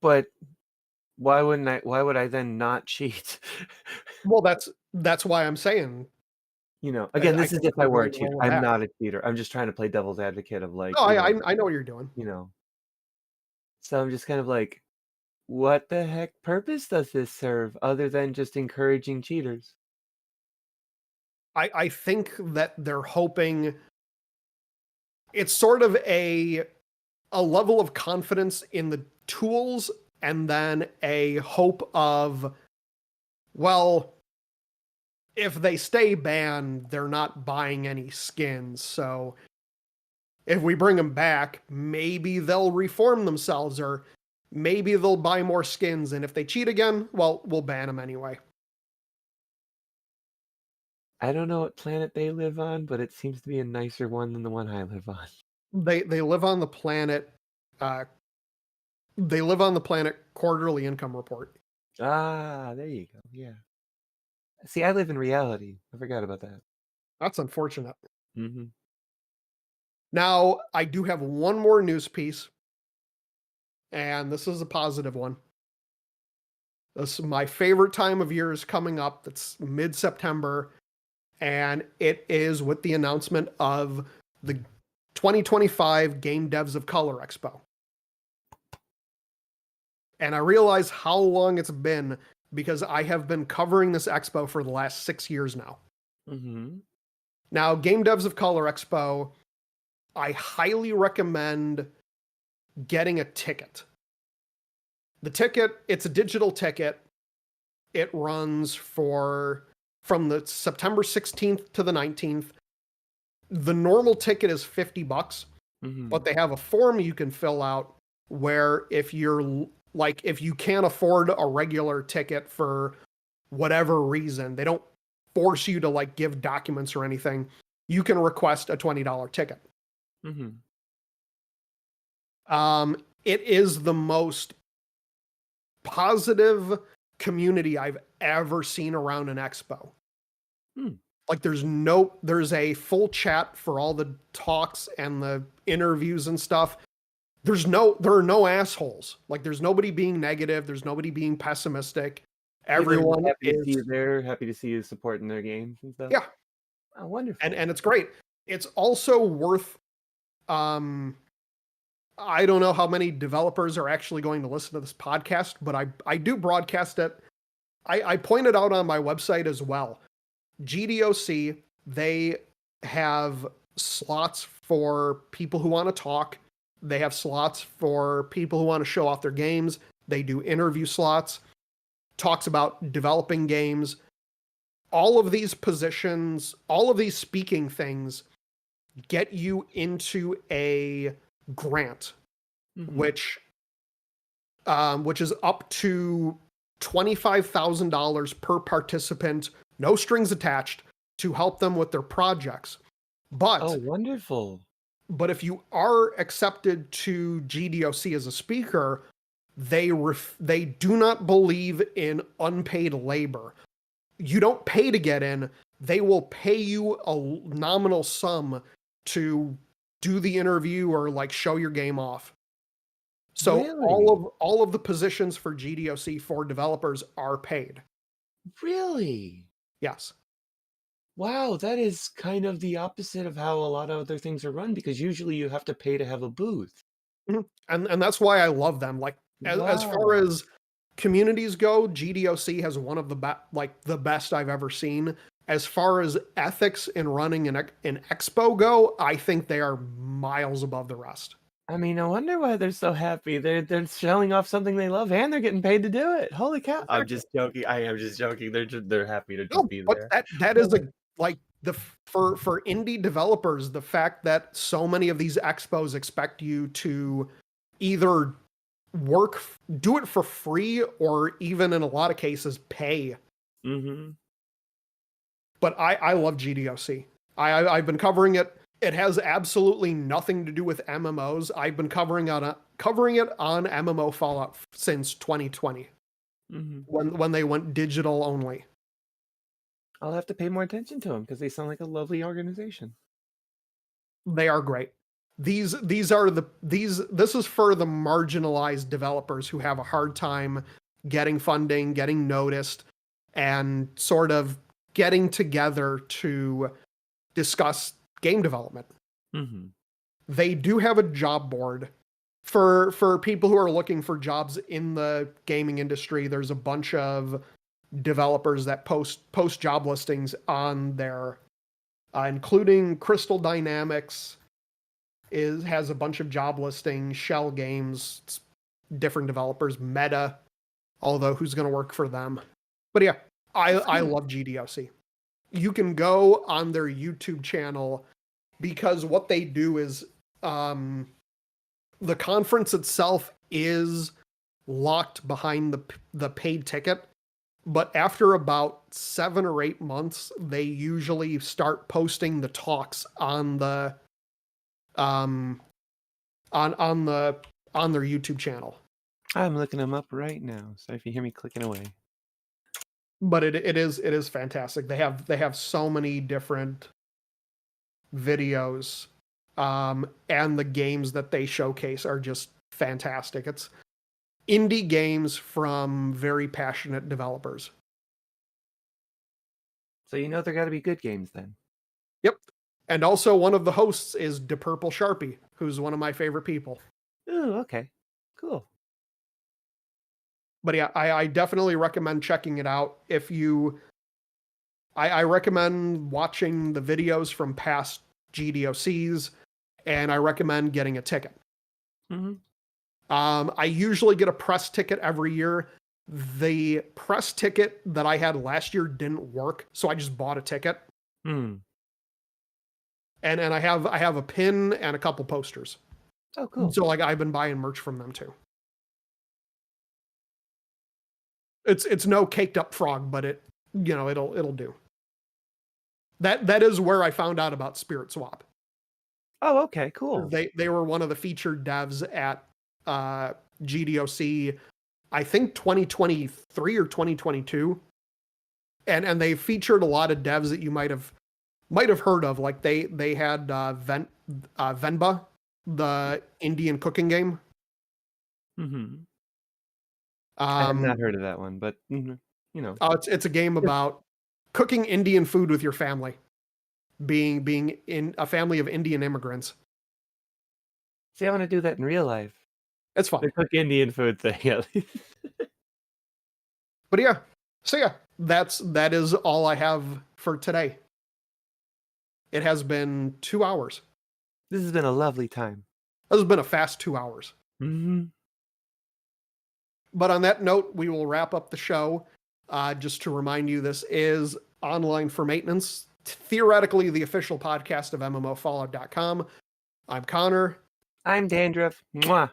but why would I then not cheat? Well, that's why I'm saying. Again, I this is think if I they're were a going to cheater. roll it I'm back. not a cheater. I'm just trying to play devil's advocate of like, No, I know what you're doing. So I'm just kind of like, what the heck purpose does this serve other than just encouraging cheaters? I think that they're hoping it's sort of a level of confidence in the tools, and then a hope of, well, if they stay banned, they're not buying any skins. So if we bring them back, maybe they'll reform themselves, or maybe they'll buy more skins. And if they cheat again, well, we'll ban them anyway. I don't know what planet they live on, but it seems to be a nicer one than the one I live on. They live on the planet. They live on the planet Quarterly Income Report. Ah, there you go. Yeah. See, I live in reality. I forgot about that. That's unfortunate. Mm-hmm. Now, I do have one more news piece, and this is a positive one. This is my favorite time of year is coming up. That's mid-September, and it is with the announcement of the 2025 Game Devs of Color Expo. And I realize how long it's been because I have been covering this expo for the last 6 years now. Mm-hmm. Now, Game Devs of Color Expo, I highly recommend getting a ticket. The ticket, it's a digital ticket. It runs from the September 16th to the 19th. The normal ticket is $50, Mm-hmm. but they have a form you can fill out where if you can't afford a regular ticket for whatever reason, they don't force you to give documents or anything. You can request a $20 ticket. Mm-hmm. It is the most positive community I've ever seen around an expo. There's a full chat for all the talks and the interviews and stuff. There are no assholes. There's nobody being negative. There's nobody being pessimistic. Everyone happy to is see you there. Happy to see you supporting their games and stuff. Yeah. Oh, wonderful. And it's great. It's also worth, I don't know how many developers are actually going to listen to this podcast, but I do broadcast it. I pointed out on my website as well. GDOC, they have slots for people who want to talk. They have slots for people who want to show off their games. They do interview slots, talks about developing games. All of these positions, all of these speaking things get you into a grant, Mm-hmm. which is up to $25,000 per participant, no strings attached, to help them with their projects. But Oh, wonderful. But if you are accepted to GDOC as a speaker, they do not believe in unpaid labor. You don't pay to get in. They will pay you a nominal sum to do the interview or show your game off. So Really? all of the positions for GDOC for developers are paid. Really? Yes. Wow, that is kind of the opposite of how a lot of other things are run, because usually you have to pay to have a booth. And that's why I love them. As far Wow. as communities go, GDOC has one of the best I've ever seen. As far as ethics in running an expo go, I think they are miles above the rest. I mean, no wonder why they're so happy. They're showing off something they love, and they're getting paid to do it. Holy cow! I'm just joking. I am just joking. They're happy to just be there. But that is for indie developers, the fact that so many of these expos expect you to either do it for free, or even in a lot of cases pay. Mm-hmm. But I love GDOC. I've been covering it. It has absolutely nothing to do with MMOs. I've been covering it on MMO Fallout since 2020, when they went digital only. I'll have to pay more attention to them because they sound like a lovely organization. They are great. This is for the marginalized developers who have a hard time getting funding, getting noticed, and sort of getting together to discuss game development. Mm-hmm. They do have a job board for people who are looking for jobs in the gaming industry. There's a bunch of developers that post job listings on there, including Crystal Dynamics has a bunch of job listings, Shell Games, different developers, Meta, although who's going to work for them? But yeah, I love GDOC. You can go on their YouTube channel, because what they do is the conference itself is locked behind the paid ticket, but after about 7 or 8 months, they usually start posting the talks on the on their YouTube channel. I'm looking them up right now. So if you hear me clicking away. But it is fantastic. They have so many different videos, and the games that they showcase are just fantastic. It's indie games from very passionate developers. So there got to be good games then. Yep. And also one of the hosts is DePurple Sharpie, who's one of my favorite people. Oh, okay. Cool. But yeah, I definitely recommend checking it out. I recommend watching the videos from past GDOCs, and I recommend getting a ticket. Mm-hmm. I usually get a press ticket every year. The press ticket that I had last year didn't work, so I just bought a ticket. Mm. And I have a pin and a couple posters. Oh, cool. So I've been buying merch from them too. It's no caked up frog, but it'll do. That is where I found out about Spirit Swap. Oh, okay, cool. They were one of the featured devs at GDOC, I think 2023 or 2022, and they featured a lot of devs that you might have heard of. Like they had Venba, the Indian cooking game. Mm-hmm. I have not heard of that one, but it's a game about cooking Indian food with your family, being in a family of Indian immigrants. See, I want to do that in real life. It's fun. The cook Indian food thing. But yeah, so yeah, that is all I have for today. It has been 2 hours. This has been a lovely time. This has been a fast 2 hours. Mm-hmm. But on that note, we will wrap up the show. Just to remind you, this is Online for Maintenance, theoretically the official podcast of MMOFallout.com. I'm Connor. I'm Dandruff. Mwah.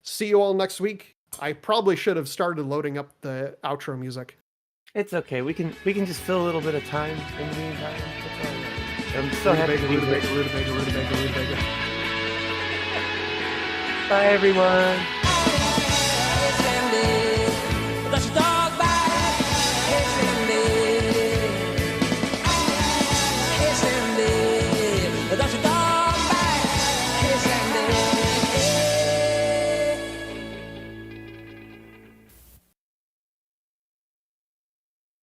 See you all next week. I probably should have started loading up the outro music. It's okay. We can just fill a little bit of time in the meantime. It's all right. I'm so happy to be here. Rutabaga. Bye, everyone.